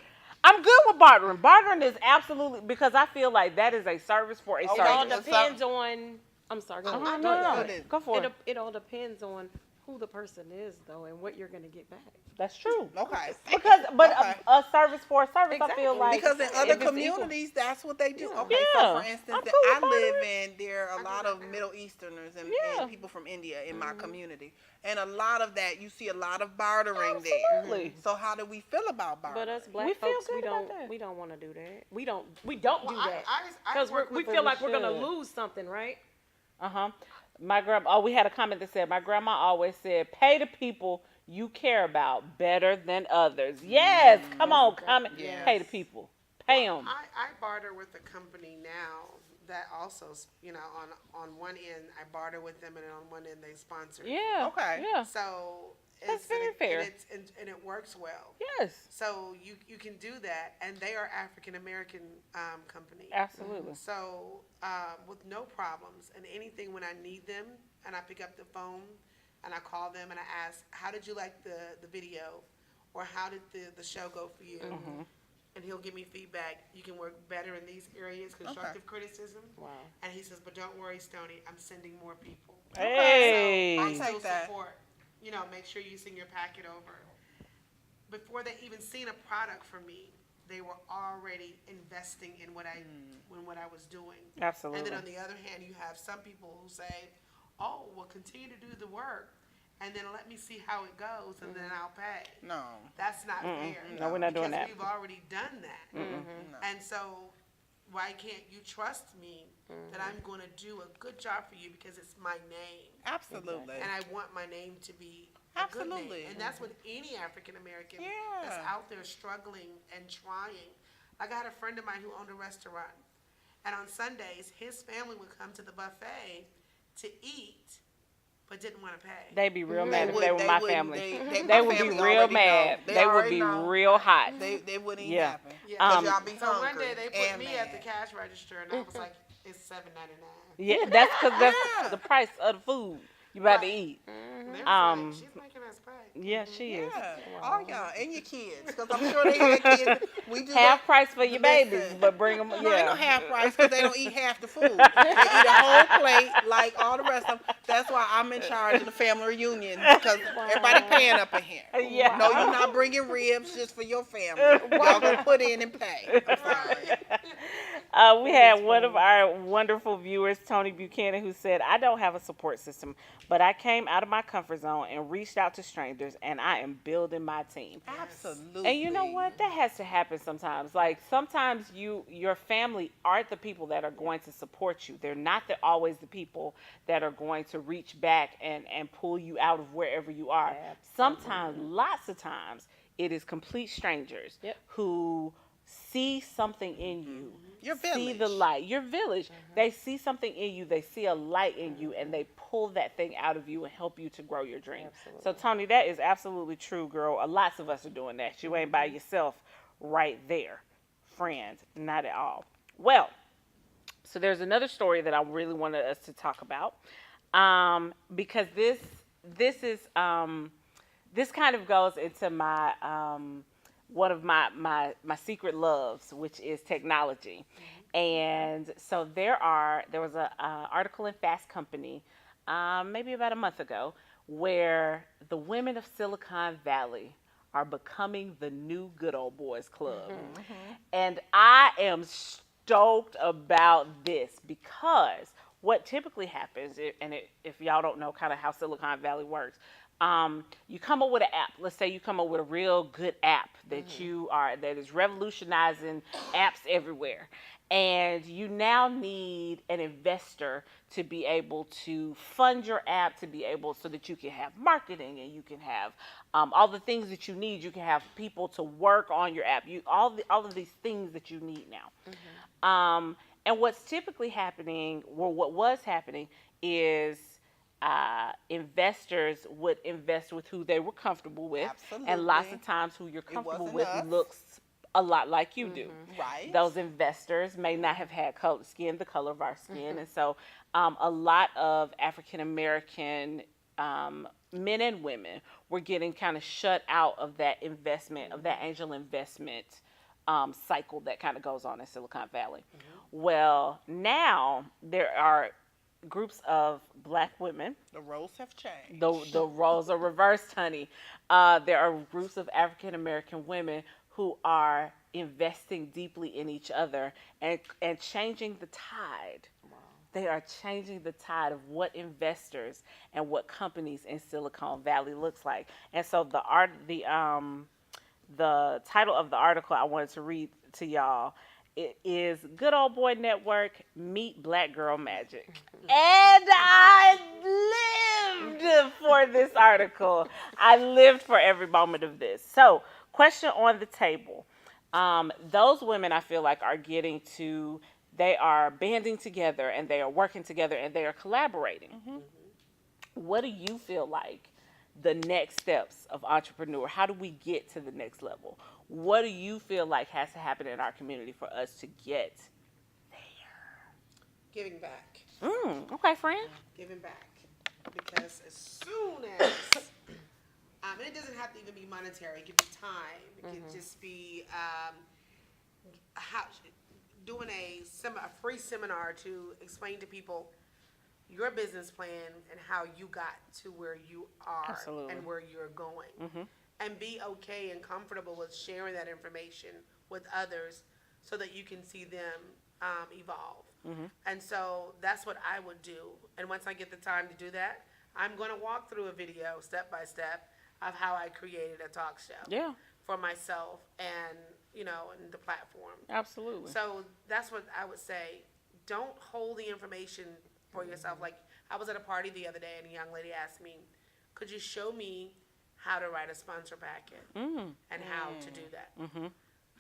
I'm good with bartering. Bartering is absolutely, because I feel like that is a service for a Okay. It all service. depends on. I'm sorry. Go ahead. No, Go no, ahead. no. Go for it. It all depends on who the person is, though, and what you're gonna get back. That's true. Okay. Because, but Okay. a service for a service, I feel Exactly. like Because in if other it's equal. communities, that's what they do. Yeah. Okay, Yeah. so for instance, I'm cool with I live bartering. in, there are a lot of Middle Easterners and, Yeah. and people from India in my community. And a lot of that, you see a lot of bartering Absolutely. there. So how do we feel about bartering? But us black We feel folks, good about that. we don't want to do that. We don't do that I because work we with feel like we're gonna should. lose something, right? My grandma. Oh, we had a comment that said my grandma always said, "Pay the people you care about better than others." Yes, come on, comment. Yes. Pay the people. Pay them. I barter with a company now that also, on one end I barter with them, and then on one end they sponsor. Yeah. Okay. Yeah. So That's it's very fair. and it works well. Yes. So you can do that, and they are African American company. Absolutely. So with no problems, and anything when I need them, and I pick up the phone and I call them and I ask, how did you like the video, or how did the show go for you? And he'll give me feedback. You can work better in these areas, constructive criticism. Wow. And he says, but don't worry, Stoney, I'm sending more people. Hey. So I I'll still take that. support. Make sure you send your packet over. Before they even seen a product from me, they were already investing in what I was doing. Absolutely. And then on the other hand, you have some people who say, "Oh, well, continue to do the work, and then let me see how it goes, and then I'll pay." No. That's not fair. No, we're not doing that. Because we've already done that. No. And so, why can't you trust me that I'm going to do a good job for you because it's my name, Absolutely. and I want my name to be a good Absolutely. name. And that's with any African American Yeah. that's out there struggling and trying. I got a friend of mine who owned a restaurant, and on Sundays, his family would come to the buffet to eat, but didn't want to pay. They'd be real mad if they were They my wouldn't- family. my They would be family real already mad. know. They would already be know. real hot. They wouldn't even Yeah. happen. Yeah. Because y'all be So hungry one day they put and me at the mad. cash register, and I was like, "It's $7.99." Yeah, that's because Yeah. that's the price of the food you about to eat. And they was Um, like, "She's making us pay." Yeah, she is. Yeah, all y'all and your kids, because I'm sure they had kids. We do Half that. price for your babies, Listen. but bring them. No, ain't no Yeah. half price because they don't eat half the food. They eat a whole plate like all the rest of them. That's why I'm in charge of the family reunion because everybody paying up in here. Yeah. No, you're not bringing ribs just for your family. Y'all gonna put in and pay. I'm sorry. We had one of our wonderful viewers, Tony Buchanan, who said, "I don't have a support system, but I came out of my comfort zone and reached out to strangers, and I am building my team." Absolutely. And you know what? That has to happen sometimes. Like sometimes your family aren't the people that are going to support you. They're not always the people that are going to reach back and pull you out of wherever you are. Sometimes, lots of times, it is complete strangers who see something in you. Your See the village. light. Your village. They see something in you. They see a light in you, and they pull that thing out of you and help you to grow your dream. So, Tony, that is absolutely true, girl. Lots of us are doing that. You ain't by yourself right there, friend. Not at all. Well, so there's another story that I really wanted us to talk about because this is this kind of goes into my one of my secret loves, which is technology. And so there was a article in Fast Company maybe about a month ago where the women of Silicon Valley are becoming the new good old boys club. And I am stoked about this because what typically happens, if y'all don't know kind of how Silicon Valley works, you come up with an app. Let's say you come up with a real good app that is revolutionizing apps everywhere, and you now need an investor to be able to fund your app, to be able so that you can have marketing and you can have all the things that you need. You can have people to work on your app. All of these things that you need now. And what's typically happening, or what was happening, is investors would invest with who they were comfortable with, and lots Absolutely. of times who you're comfortable wasn't with us. looks a lot like you do. Right. Those investors may not have had the color of our skin, and so a lot of African American men and women were getting kind of shut out of that investment, of that angel investment cycle that kind of goes on in Silicon Valley. Well, now there are groups of black women. The roles have changed. The roles are reversed, honey. There are groups of African American women who are investing deeply in each other and changing the tide. They are changing the tide of what investors and what companies in Silicon Valley looks like. And so the title of the article I wanted to read to y'all, it is Good Old Boy Network Meet Black Girl Magic. And I lived for this article. I lived for every moment of this. So, question on the table. Those women, I feel like, they are banding together and they are working together and they are collaborating. What do you feel like the next steps of entrepreneur? How do we get to the next level? What do you feel like has to happen in our community for us to get Giving back. Okay, friend. Giving back. Because as soon as, and it doesn't have to even be monetary, it could be time, it could just be doing a free seminar to explain to people your business plan and how you got to where you are. Absolutely. And where you're going. And be okay and comfortable with sharing that information with others so that you can see them evolve. And so that's what I would do. And once I get the time to do that, I'm going to walk through a video step by step of how I created a talk show for myself and, and the platform. Absolutely. So that's what I would say. Don't hold the information for yourself. Like, I was at a party the other day and a young lady asked me, could you show me how to write a sponsor packet and how to do that?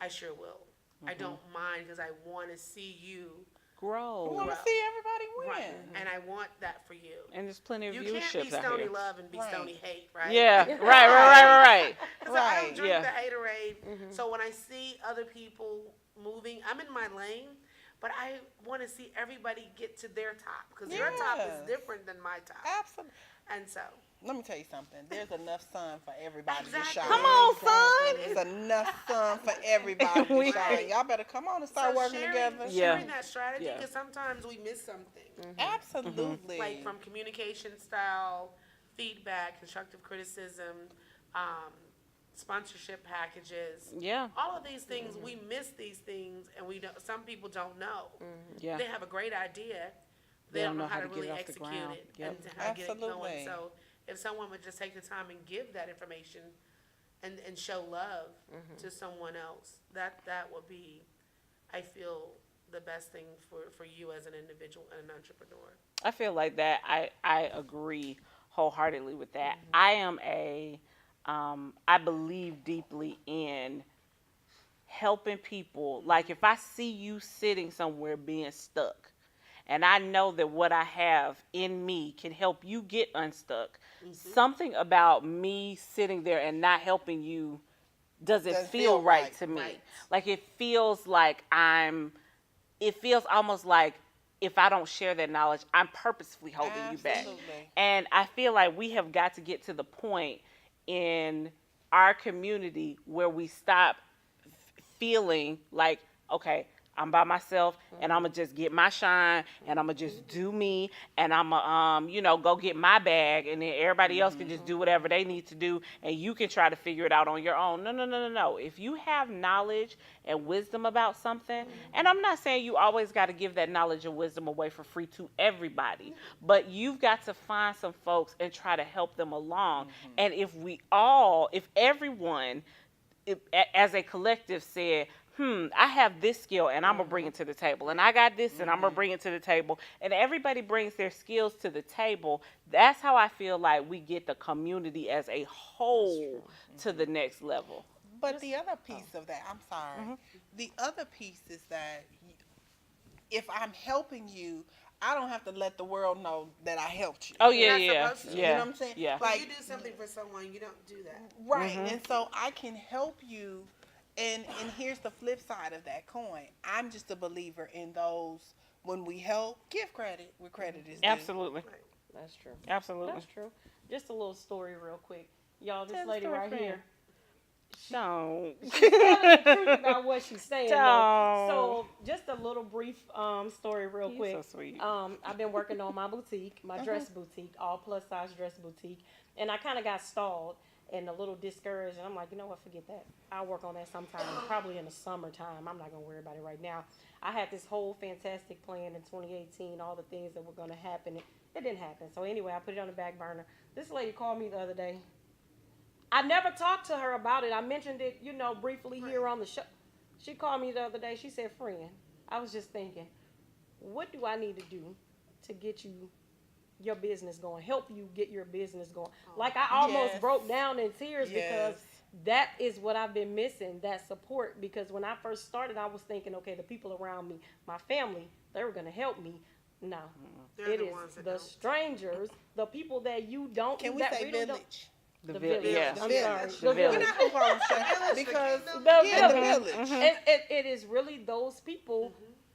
I sure will. I don't mind because I want to see you grow. We want to see everybody win. And I want that for you. And there's plenty of You viewerships can't be out stony here. love and be stony hate, right? Yeah, right. So I don't drink Yeah. the haterade. So when I see other people moving, I'm in my lane, but I want to see everybody get to their top because your top is different than my top. Absolutely. And so, let me tell you something. There's enough sun for everybody to Exactly. shine. Come on, son. There's enough sun for everybody to shine. Y'all better come on and start working together. Sharing that strategy because sometimes we miss something. Absolutely. Like from communication style, feedback, constructive criticism, sponsorship packages. Yeah. All of these things, we miss these things, and some people don't know. Yeah. They have a great idea. They don't know how to really execute it and how to get it going. So if someone would just take the time and give that information and show love to someone else, that would be, I feel, the best thing for you as an individual and an entrepreneur. I feel like that. I agree wholeheartedly with that. I am I believe deeply in helping people. Like if I see you sitting somewhere being stuck, and I know that what I have in me can help you get unstuck, something about me sitting there and not helping you doesn't feel right to me. Right. Like it feels like it feels almost like if I don't share that knowledge, I'm purposefully holding you back. And I feel like we have got to get to the point in our community where we stop feeling like, okay, I'm by myself, and I'm gonna just get my shine, and I'm gonna just do me, and I'm gonna, go get my bag, and then everybody else can just do whatever they need to do, and you can try to figure it out on your own. No, no, no, no, no. If you have knowledge and wisdom about something, and I'm not saying you always got to give that knowledge and wisdom away for free to everybody, but you've got to find some folks and try to help them along. And if everyone, as a collective said, I have this skill and I'm gonna bring it to the table, and I got this and I'm gonna bring it to the table, and everybody brings their skills to the table. That's how I feel like we get the community as a whole to the next level. But the other piece of that, I'm sorry, the other piece is that if I'm helping you, I don't have to let the world know that I helped you. Oh You're yeah, not yeah, supposed to. yeah. You know what I'm saying? Yeah. When Like, you do something for someone, you don't do that. right. And so I can help you. And here's the flip side of that coin. I'm just a believer in those, when we help, give credit where credit is due. Absolutely, That's true. absolutely. That's true. Just a little story real quick. Y'all, this Tell the lady story, right friend. here, Don't. she's telling the truth about what she's saying. Though. Don't. So, just a little brief story real You're quick. so sweet. I've been working on my boutique, my dress boutique, all plus size dress boutique, and I kind of got stalled and a little discouraged. And I'm like, you know what, forget that. I'll work on that sometime, probably in the summertime. I'm not gonna worry about it right now. I had this whole fantastic plan in 2018, all the things that were gonna happen. It didn't happen. So anyway, I put it on the back burner. This lady called me the other day. I never talked to her about it. I mentioned it, briefly here on the show. She called me the other day. She said, friend, I was just thinking, what do I need to do to get your business going, help you get your business going? Like, I almost Yes. broke down in tears Yes. because that is what I've been missing, that support. Because when I first started, I was thinking, okay, the people around me, my family, they were going to help me. No, They're it the is ones that the don't. strangers, the people that you don't. Can we that say really don't- village? The The village. village. Yeah. The I'm village. sorry. The The village. We're not gonna call them strangers because The the village. village. And it is really those people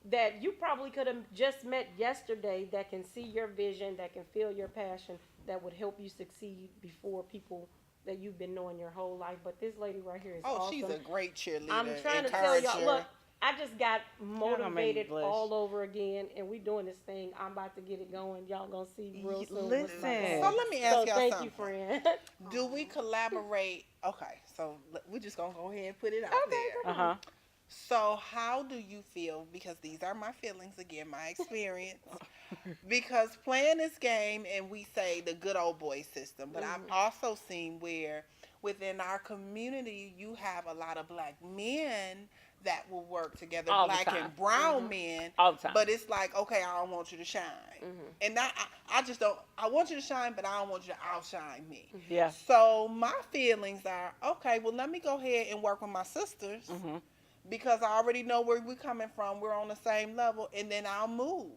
that you probably could have just met yesterday that can see your vision, that can feel your passion, that would help you succeed before people that you've been knowing your whole life. But this lady right here is Oh, awesome. she's a great cheerleader. I'm trying to tell y'all, encourager. look, I just got gonna make me motivated blush. all over again, and we doing this thing. I'm about to get it going. Y'all gonna see real soon. what's about to Listen. happen. So let me ask So y'all thank something. you, friend. Do we collaborate? Okay, so we're just gonna go ahead and put it out there. Uh-huh. So how do you feel? Because these are my feelings again, my experience. Because playing this game, and we say the good old boy system, but I've also seen where within our community you have a lot of black men that will work together, All the black time. and brown men. All the time. But it's like, okay, I don't want you to shine, and I just don't. I want you to shine, but I don't want you to outshine me. Yeah. So my feelings are, okay, well, let me go ahead and work with my sisters Mm-hmm. because I already know where we're coming from. We're on the same level, and then I'll move.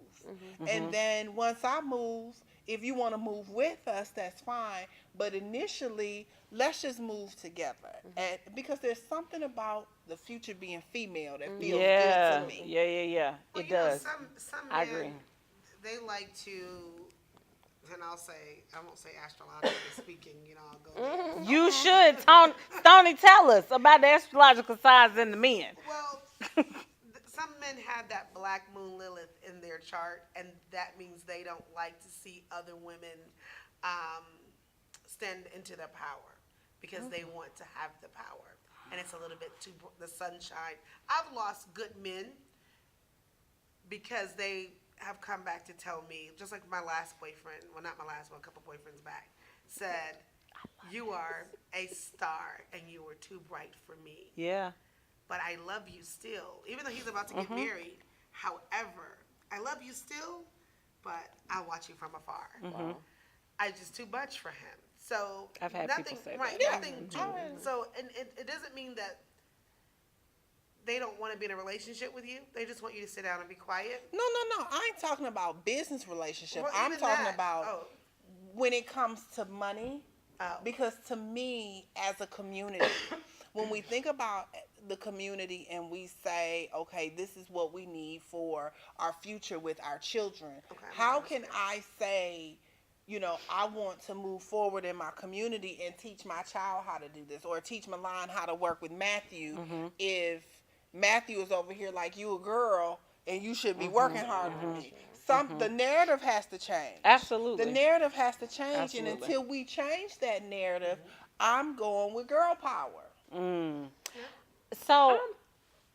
And then once I move, if you want to move with us, that's fine. But initially, let's just move together. And because there's something about the future being female that feels Yeah. good to me. Yeah, yeah, yeah. Well, It you know, does. some I men, agree. they like to, and I won't say astrologically speaking, I'll go there. You should, Tony, tell us about the astrological signs in the men. Well, some men have that black moon Lilith in their chart, and that means they don't like to see other women stand into their power because they want to have the power. And it's a little bit too the sunshine. I've lost good men because they have come back to tell me, just like my last boyfriend, well, not my last one, a couple boyfriends back, said, you are a star and you were too bright for me. Yeah. But I love you still. Even though he's about to get married, however, I love you still, but I watch you from afar. I just too much for him. So I've had nothing, people say that. right? Yeah. Nothing. So and it doesn't mean that they don't want to be in a relationship with you. They just want you to sit down and be quiet. No. I ain't talking about business relationship. Well, I'm even talking that. about when it comes to money. Oh. Because to me, as a community, when we think about the community and we say, okay, this is what we need for our future with our children, Okay, how can I say, I want to move forward in my community and teach my child how to do this, or teach Milan how to work with Matthew if Matthew is over here like you a girl and you should be working harder than me. The narrative has to change. Absolutely. The narrative has to change, Absolutely. and until we change that narrative, I'm going with girl power. So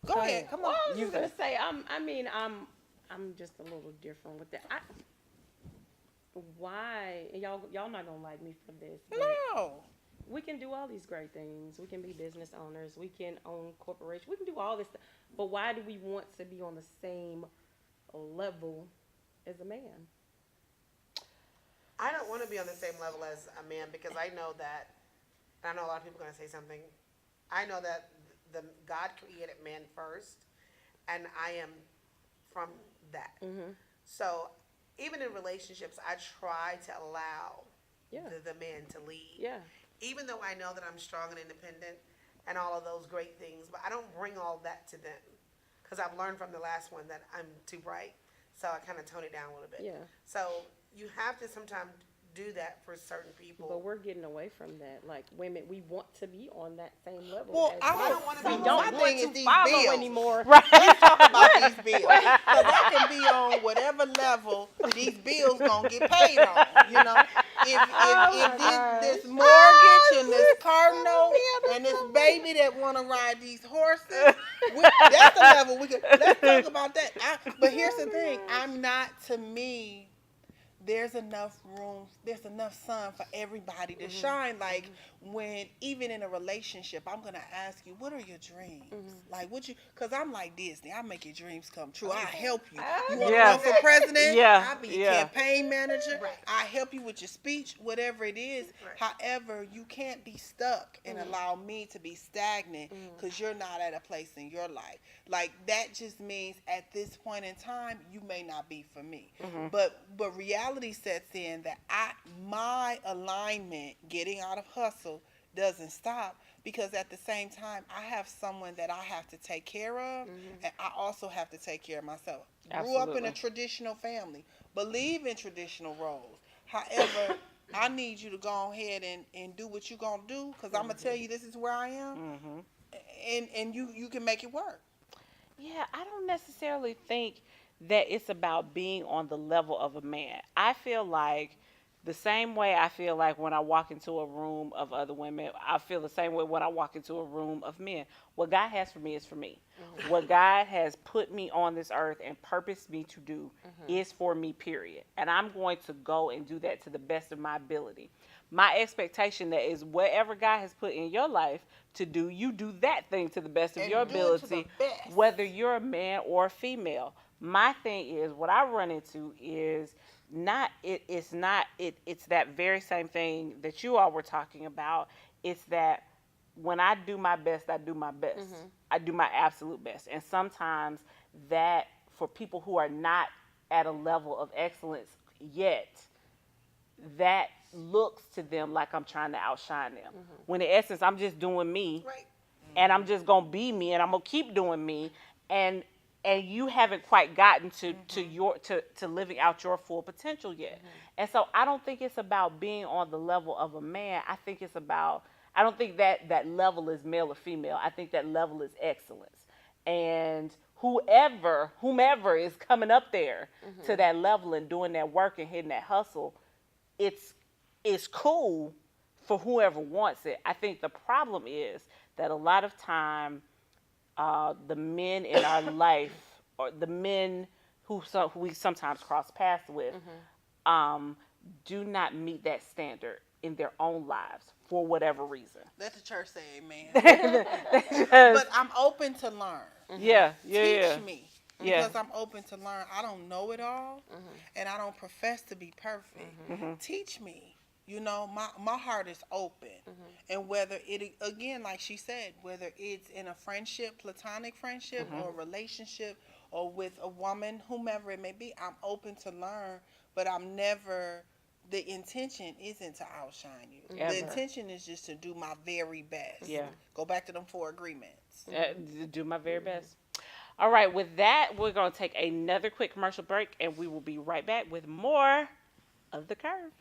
Go ahead, come on. Well, I was just gonna say, I'm just a little different with that. Why? And y'all not gonna like me for this. But No. we can do all these great things. We can be business owners. We can own corporations. We can do all this stuff. But why do we want to be on the same level as a man? I don't want to be on the same level as a man because I know that, and I know a lot of people are going to say something. I know that the God created man first, and I am from that. So even in relationships, I try to allow the man to lead. Yeah. Even though I know that I'm strong and independent and all of those great things, but I don't bring all that to them because I've learned from the last one that I'm too bright. So I kind of tone it down a little bit. Yeah. So you have to sometimes do that for certain people. But we're getting away from that. Like women, we want to be on that same level. Well, as I don't want to be. we don't my want thing to is these follow bills. anymore. right. Let's talk about these bills. Because I can be on whatever level these bills gonna get paid on. You know, if this mortgage and this car note and this baby that wanna ride these horses, that's the level we could. Let's talk about that. But here's the thing: I'm not. To me, there's enough room, there's enough sun for everybody to shine. Like when, even in a relationship, I'm going to ask you, what are your dreams? Like, because I'm like Disney. I make your dreams come true. I help you. You want to run for president? Yeah. I'll be your campaign manager. I help you with your speech, whatever it is. However, you can't be stuck and allow me to be stagnant because you're not at a place in your life. Like, that just means at this point in time, you may not be for me. But reality sets in that my alignment, getting out of hustle, doesn't stop, because at the same time I have someone that I have to take care of, and I also have to take care of myself. Grew up in a traditional family, believe in traditional roles. However, I need you to go ahead and do what you're gonna do, because I'm gonna tell you this is where I am, and you can make it work. Yeah, I don't necessarily think that it's about being on the level of a man. I feel like the same way I feel like when I walk into a room of other women, I feel the same way when I walk into a room of men. What God has for me is for me. What God has put me on this earth and purposed me to do is for me, period. And I'm going to go and do that to the best of my ability. My expectation that is whatever God has put in your life to do, you do that thing to the best of And your do it to the ability, best. whether you're a man or a female. My thing is, what I run into is it's that very same thing that you all were talking about. It's that when I do my best, I do my best. I do my absolute best. And sometimes that, for people who are not at a level of excellence yet, that looks to them like I'm trying to outshine them. When in essence, I'm just doing me, Right. and I'm just gonna be me, and I'm gonna keep doing me, and you haven't quite gotten to living out your full potential yet. And so I don't think it's about being on the level of a man. I think it's about, I don't think that level is male or female. I think that level is excellence. And whomever is coming up there to that level and doing that work and hitting that hustle, it's cool for whoever wants it. I think the problem is that a lot of time the men in our life, or the men who we sometimes cross paths with, do not meet that standard in their own lives for whatever reason. Let the church say amen. Because- But I'm open to learn. Teach me. Because I'm open to learn. I don't know it all, and I don't profess to be perfect. Teach me. You know, my heart is open. And whether it, again, like she said, whether it's in a friendship, platonic friendship, or a relationship, or with a woman, whomever it may be, I'm open to learn, but I'm never, the intention isn't to outshine you. Ever. The intention is just to do my very best. Yeah. Go back to them 4 agreements. Do my very best. All right, with that, we're going to take another quick commercial break, and we will be right back with more of The Curve.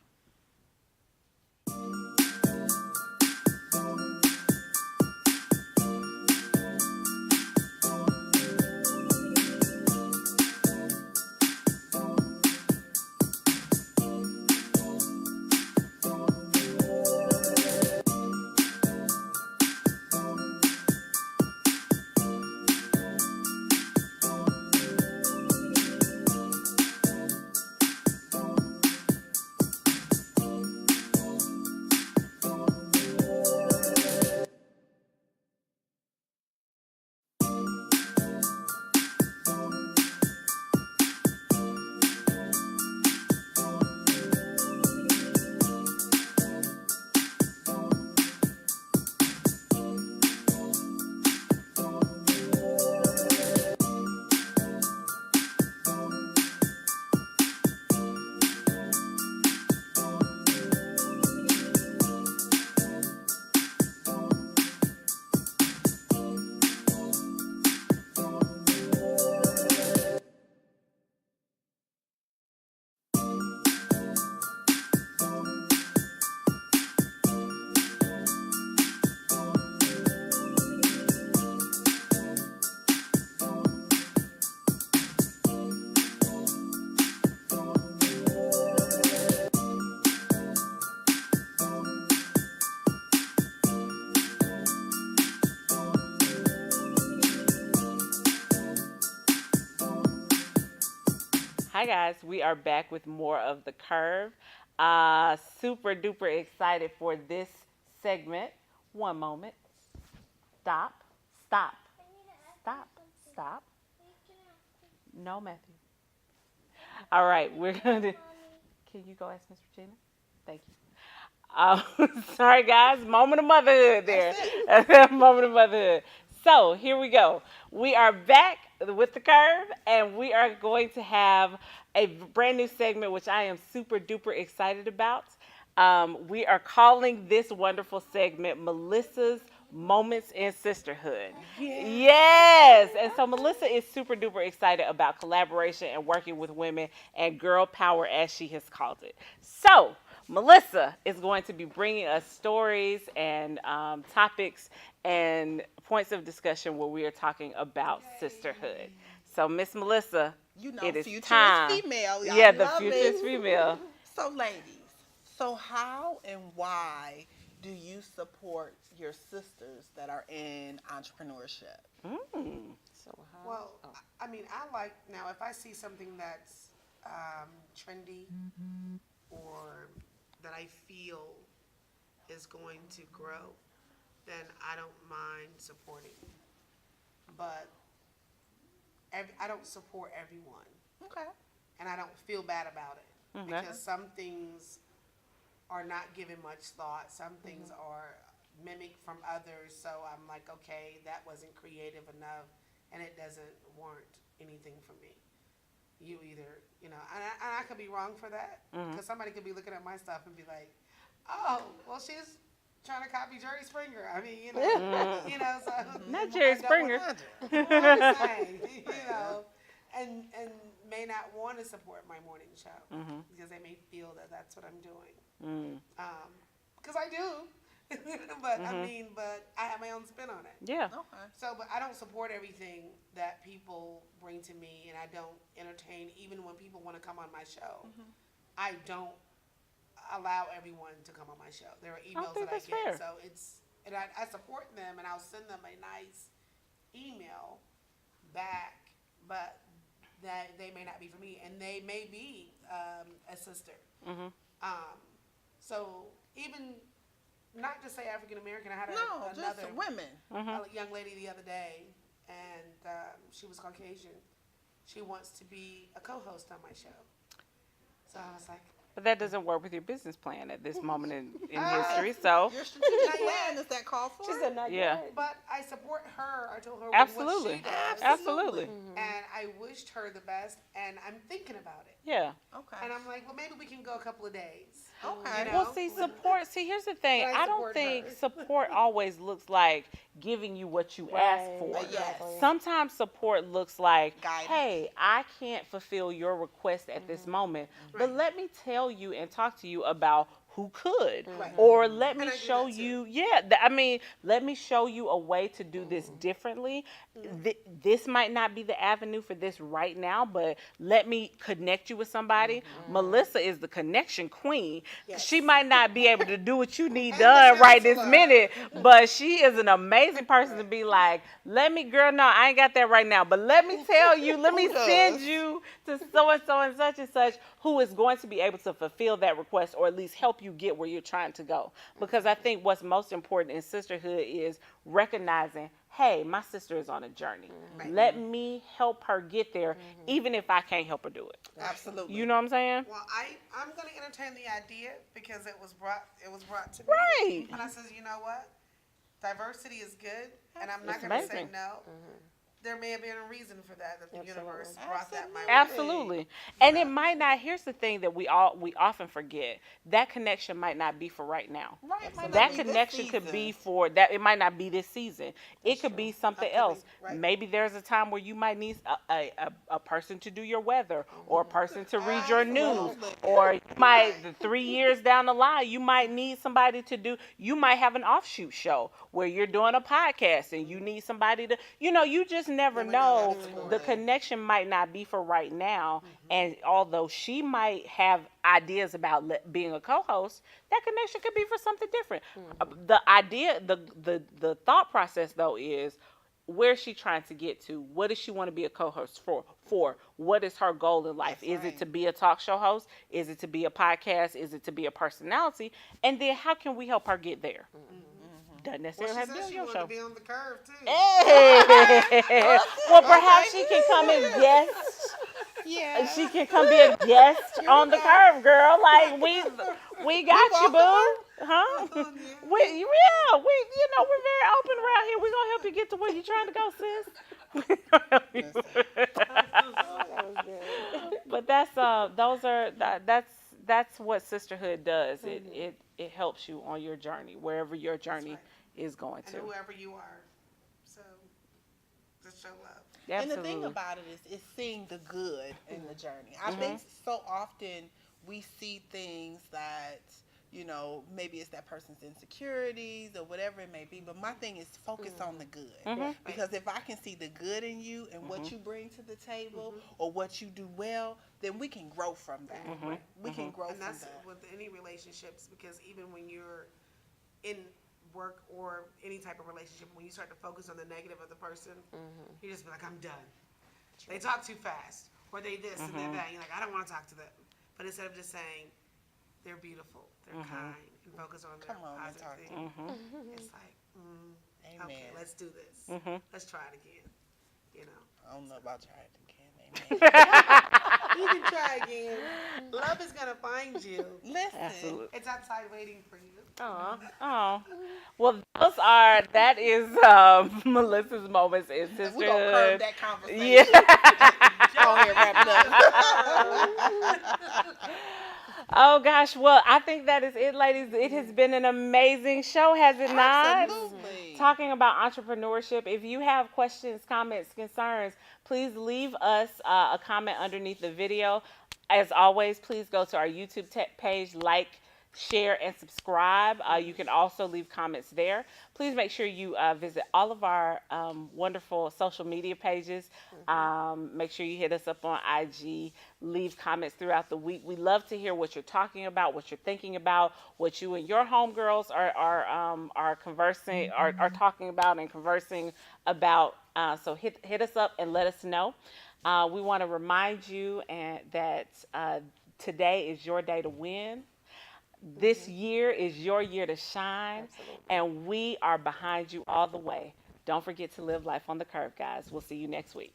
Hi guys, we are back with more of the Curve. Super duper excited for this segment. One moment. Stop. Stop. Stop. Stop. No, Matthew. All right, we're gonna. Can you go ask Miss Regina? Thank you. Sorry guys, moment of motherhood there. Moment of motherhood. So here we go. We are back with the Curve, and we are going to have a brand new segment, which I am super duper excited about. We are calling this wonderful segment Melissa's Moments in Sisterhood. Yes. And so Melissa is super duper excited about collaboration and working with women and girl power, as she has called it. So, Melissa is going to be bringing us stories and topics and points of discussion where we are talking about sisterhood. So, Miss Melissa, You know, it is future time. is female. Y'all Yeah, the love future it. is female. So, ladies, so how and why do you support your sisters that are in entrepreneurship? Mm. So how? Well, I mean, I like now if I see something that's trendy or that I feel is going to grow, then I don't mind supporting. But I don't support everyone, Okay. and I don't feel bad about it Okay. because some things are not given much thought. Some things are mimicked from others. So I'm like, okay, that wasn't creative enough, and it doesn't warrant anything from me. You either, and I could be wrong for that because somebody could be looking at my stuff and be like, oh, well, she's trying to copy Jerry Springer. I mean, so Not Jerry I don't Springer. I'm just saying, and may not want to support my morning show because they may feel that that's what I'm doing. Because I do, but but I have my own spin on it. Yeah. Okay. So, but I don't support everything that people bring to me, and I don't entertain even when people want to come on my show. I don't allow everyone to come on my show. There are emails think that I that's get, fair. so and I support them, and I'll send them a nice email back, but that they may not be for me, and they may be a sister. So even not just say African American, I had No, another just women. a young lady the other day, and she was Caucasian. She wants to be a co-host on my show. So I was like, But that doesn't work with your business plan at this moment in history. So, Your strategic Not yet. plan is that called for? She said not Yeah. yet. but I support her. I told her absolutely. what she does, Absolutely. and I wished her the best. And I'm thinking about it. Yeah. Okay. And I'm like, well, maybe we can go a couple of days. Okay. You Well, know? see, support. See, here's the thing. But I I don't support think her. support always looks like giving you what you ask for. Yes. Sometimes support looks like, Guidance. hey, I can't fulfill your request at this moment, but Right. let me tell you and talk to you about who could, Right. or let me And I do show that too. you. Yeah, let me show you a way to do this differently. This might not be the avenue for this right now, but let me connect you with somebody. Melissa is the connection queen. Yes. She might not be able to do what you need done right this minute, but she is an amazing person to be like, let me, girl, no, I ain't got that right now, but let me tell you, let me Who does? send you to so and such who is going to be able to fulfill that request or at least help you get where you're trying to go. Because I think what's most important in sisterhood is recognizing, hey, my sister is on a journey. Right. Let me help her get there, even if I can't help her do it. Absolutely. You know what I'm saying? Well, I'm going to entertain the idea because it was brought to me. Right. And I says, you know what? Diversity is good, and I'm not It's going to say amazing. no. There may have been a reason for that the Absolutely. universe brought that my way. Absolutely. And it might not, here's the thing that we often forget. That connection might not be for right now. Right. might not That be this connection could season. be for that. It might not be this season. It could be something That could be, else. right. Maybe there's a time where you might need a person to do your weather, or a person to read your news, Absolutely. or you might 3 years down the line you might need somebody to do. You might have an offshoot show where you're doing a podcast and you need somebody to. You just never know. The connection might not be for right now, and although she might have ideas about being a co-host, that connection could be for something different. The idea, the thought process though is, where's she trying to get to? What does she want to be a co-host for? What is her goal in life? That's Is it right. to be a talk show host? Is it to be a podcast? Is it to be a personality? And then how can we help her get there? Doesn't Well, necessarily she have to said be on she your wanted to show. be on the curve too. Hey. Well, perhaps she can come and guest. Yeah. She can come be a guest Here on we the go. curve, girl. Like we got you, welcome boo. Huh? Yeah. We're very open around here. We're gonna help you get to where you're trying to go, sis. We're gonna help you. Oh, that was good. But that's what sisterhood does. It helps you on your journey, wherever your journey right. is going And to. whoever you are. So just show love. And the Absolutely. thing about it is seeing the good in the journey. I think so often we see things that, maybe it's that person's insecurities or whatever it may be. But my thing is focus on the good. Because if I can see the good in you and what you bring to the table or what you do well, then we can grow from that. We can grow And from that's that. with any relationships, because even when you're in work or any type of relationship, when you start to focus on the negative of the person, you just be like, I'm done. They talk too fast, or they this and they're that. You're like, I don't want to talk to them. But instead of just saying they're beautiful, they're kind, and focus on their Come on, positive talk to things, it's like, Amen. okay, let's do this. Let's try it again. I don't know about trying it again. Amen. You can try again. Love is gonna find you. Listen. Absolutely. It's outside waiting for you. Oh. Well, that is Melissa's moments in sisterhood. We're going to curve that conversation. Yeah. Go ahead, wrap it up. Oh gosh, well, I think that is it, ladies. It has been an amazing show, has it not? Absolutely. Talking about entrepreneurship. If you have questions, comments, concerns, please leave us a comment underneath the video. As always, please go to our YouTube page, like, share, and subscribe. You can also leave comments there. Please make sure you visit all of our wonderful social media pages. Make sure you hit us up on IG. Leave comments throughout the week. We love to hear what you're talking about, what you're thinking about, what you and your homegirls are conversing, are talking about and conversing about. So hit us up and let us know. We want to remind you that today is your day to win. This year is your year to shine, and we are behind you all the way. Don't forget to live life on the curve, guys. We'll see you next week.